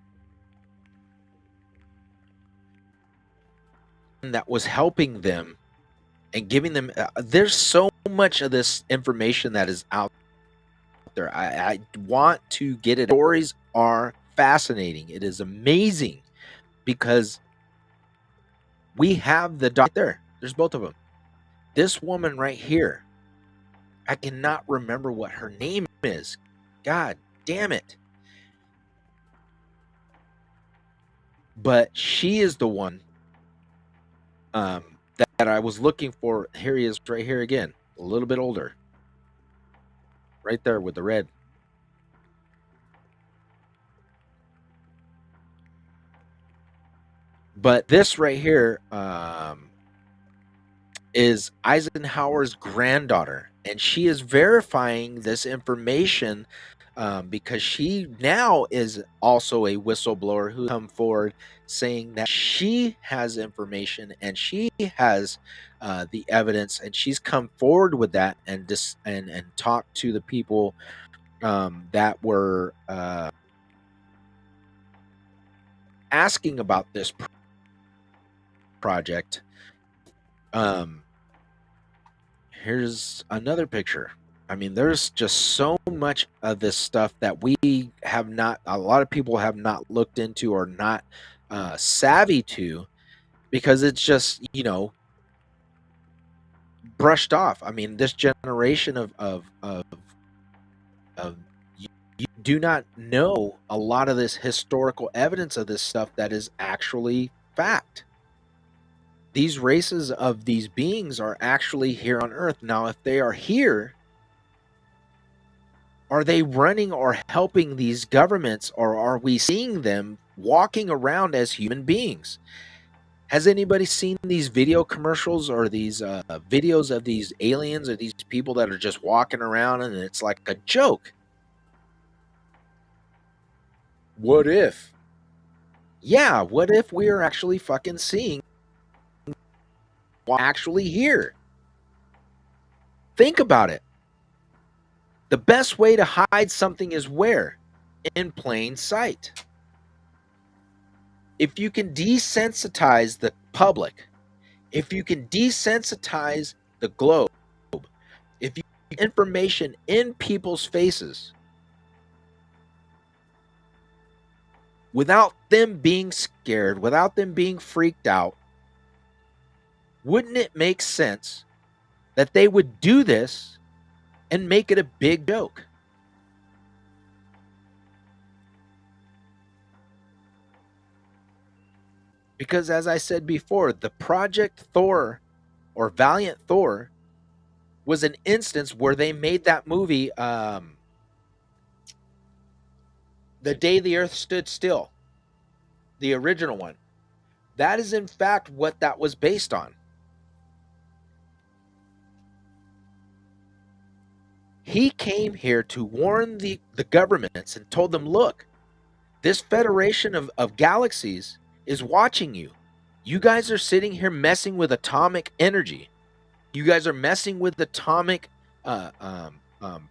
That was helping them and giving them there's so much of this information that is out there. I want to get it. Stories are fascinating. It is amazing because we have the doc there. There's both of them. This woman right here, I cannot remember what her name is. God damn it. But she is the one that I was looking for. Here he is right here again. A little bit older. Right there with the red. But this right here is Eisenhower's granddaughter. And she is verifying this information because she now is also a whistleblower who come forward saying that she has information and she has the evidence, and she's come forward with that and talked to the people that were asking about this project. Here's another picture. I mean, there's just so much of this stuff that we have not, a lot of people have not looked into or not savvy to, because it's just, you know, brushed off. I mean, this generation of you do not know a lot of this historical evidence of this stuff that is actually fact. These races of these beings are actually here on Earth. Now, if they are here, are they running or helping these governments, or are we seeing them walking around as human beings? Has anybody seen these video commercials or these videos of these aliens or these people that are just walking around and it's like a joke? What if? Yeah, what if we are actually fucking seeing actually here? Think about it. The best way to hide something is where? In plain sight. If you can desensitize the public, if you can desensitize the globe, if you get information in people's faces without them being scared, without them being freaked out, wouldn't it make sense that they would do this and make it a big joke? Because as I said before, the Project Thor or Valiant Thor was an instance where they made that movie, The Day the Earth Stood Still, the original one. That is in fact what that was based on. He came here to warn the governments and told them, look, this federation of galaxies is watching you. You guys are sitting here messing with atomic energy. You guys are messing with atomic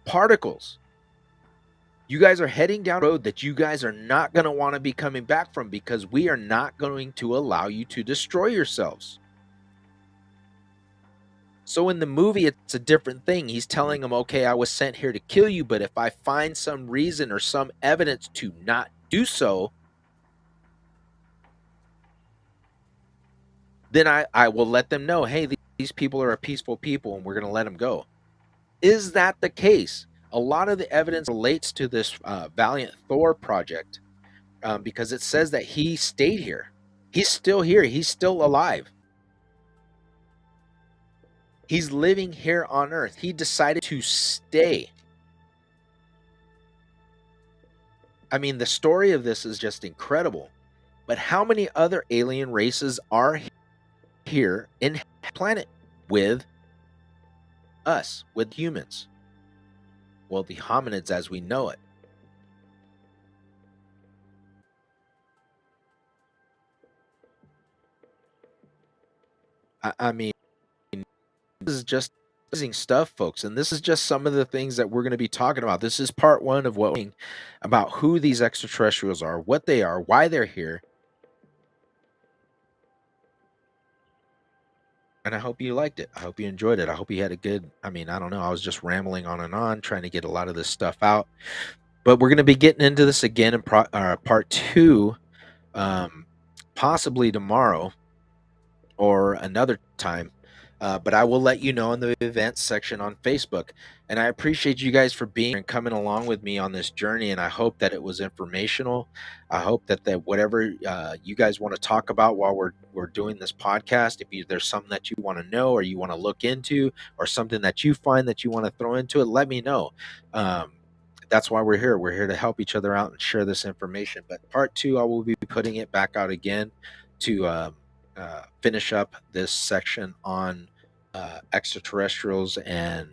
particles. You guys are heading down a road that you guys are not going to want to be coming back from, because we are not going to allow you to destroy yourselves. So in the movie, it's a different thing. He's telling them, okay, I was sent here to kill you, but if I find some reason or some evidence to not do so, then I will let them know, hey, these people are a peaceful people and we're going to let them go. Is that the case? A lot of the evidence relates to this Valiant Thor project because it says that he stayed here. He's still here. He's still alive. He's living here on Earth. He decided to stay. I mean, the story of this is just incredible. But how many other alien races are here in the planet with us, with humans? Well, the hominids as we know it. I mean, is just amazing stuff, folks. And this is just some of the things that we're going to be talking about. This is part one of what about who these extraterrestrials are, what they are, why they're here. And I hope you liked it. I hope you enjoyed it. I hope you had a good, I don't know. I was just rambling on and on, trying to get a lot of this stuff out. But we're going to be getting into this again in part two, possibly tomorrow or another time. But I will let you know in the events section on Facebook. And I appreciate you guys for being here and coming along with me on this journey. And I hope that it was informational. I hope that whatever you guys want to talk about while we're doing this podcast, if there's something that you want to know or you want to look into or something that you find that you want to throw into it, let me know. That's why we're here. We're here to help each other out and share this information. But part two, I will be putting it back out again to finish up this section on extraterrestrials and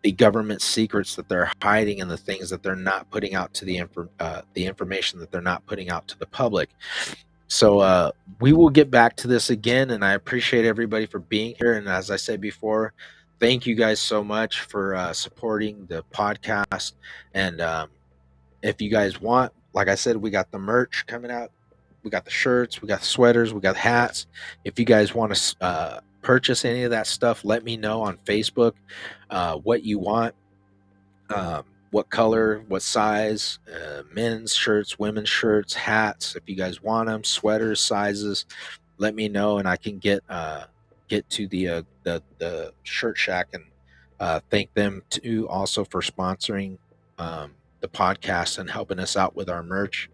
the government secrets that they're hiding and the things that they're not putting out to the information that they're not putting out to the public. So we will get back to this again, and I appreciate everybody for being here. And as I said before, thank you guys so much for supporting the podcast. And if you guys want, like I said, we got the merch coming out. We got the shirts, we got the sweaters, we got hats. If you guys want to purchase any of that stuff, let me know on Facebook what you want, what color, what size, men's shirts, women's shirts, hats. If you guys want them, sweaters, sizes, let me know, and I can get to the Shirt Shack and thank them too also for sponsoring the podcast and helping us out with our merch.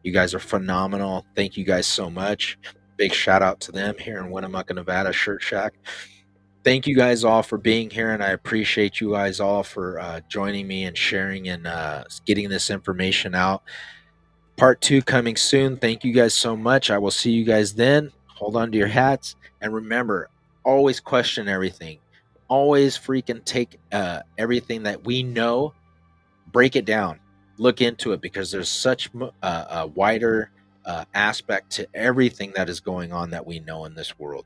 You guys are phenomenal. Thank you guys so much. Big shout out to them here in Winnemucca, Nevada, Shirt Shack. Thank you guys all for being here, and I appreciate you guys all for joining me and sharing and getting this information out. Part two coming soon. Thank you guys so much. I will see you guys then. Hold on to your hats, and remember, always question everything. Always freaking take everything that we know, break it down. Look into it, because there's such a wider aspect to everything that is going on that we know in this world.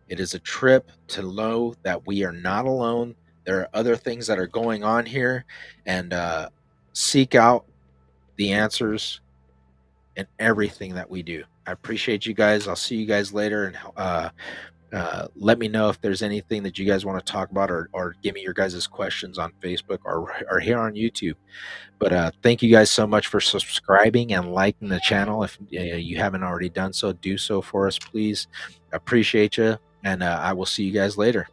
It is a trip to know that we are not alone. There are other things that are going on here, and seek out the answers in everything that we do. I appreciate you guys. I'll see you guys later, and let me know if there's anything that you guys want to talk about, or give me your guys' questions on Facebook or here on YouTube. But thank you guys so much for subscribing and liking the channel. If you haven't already done so, do so for us, please. Appreciate you, and I will see you guys later.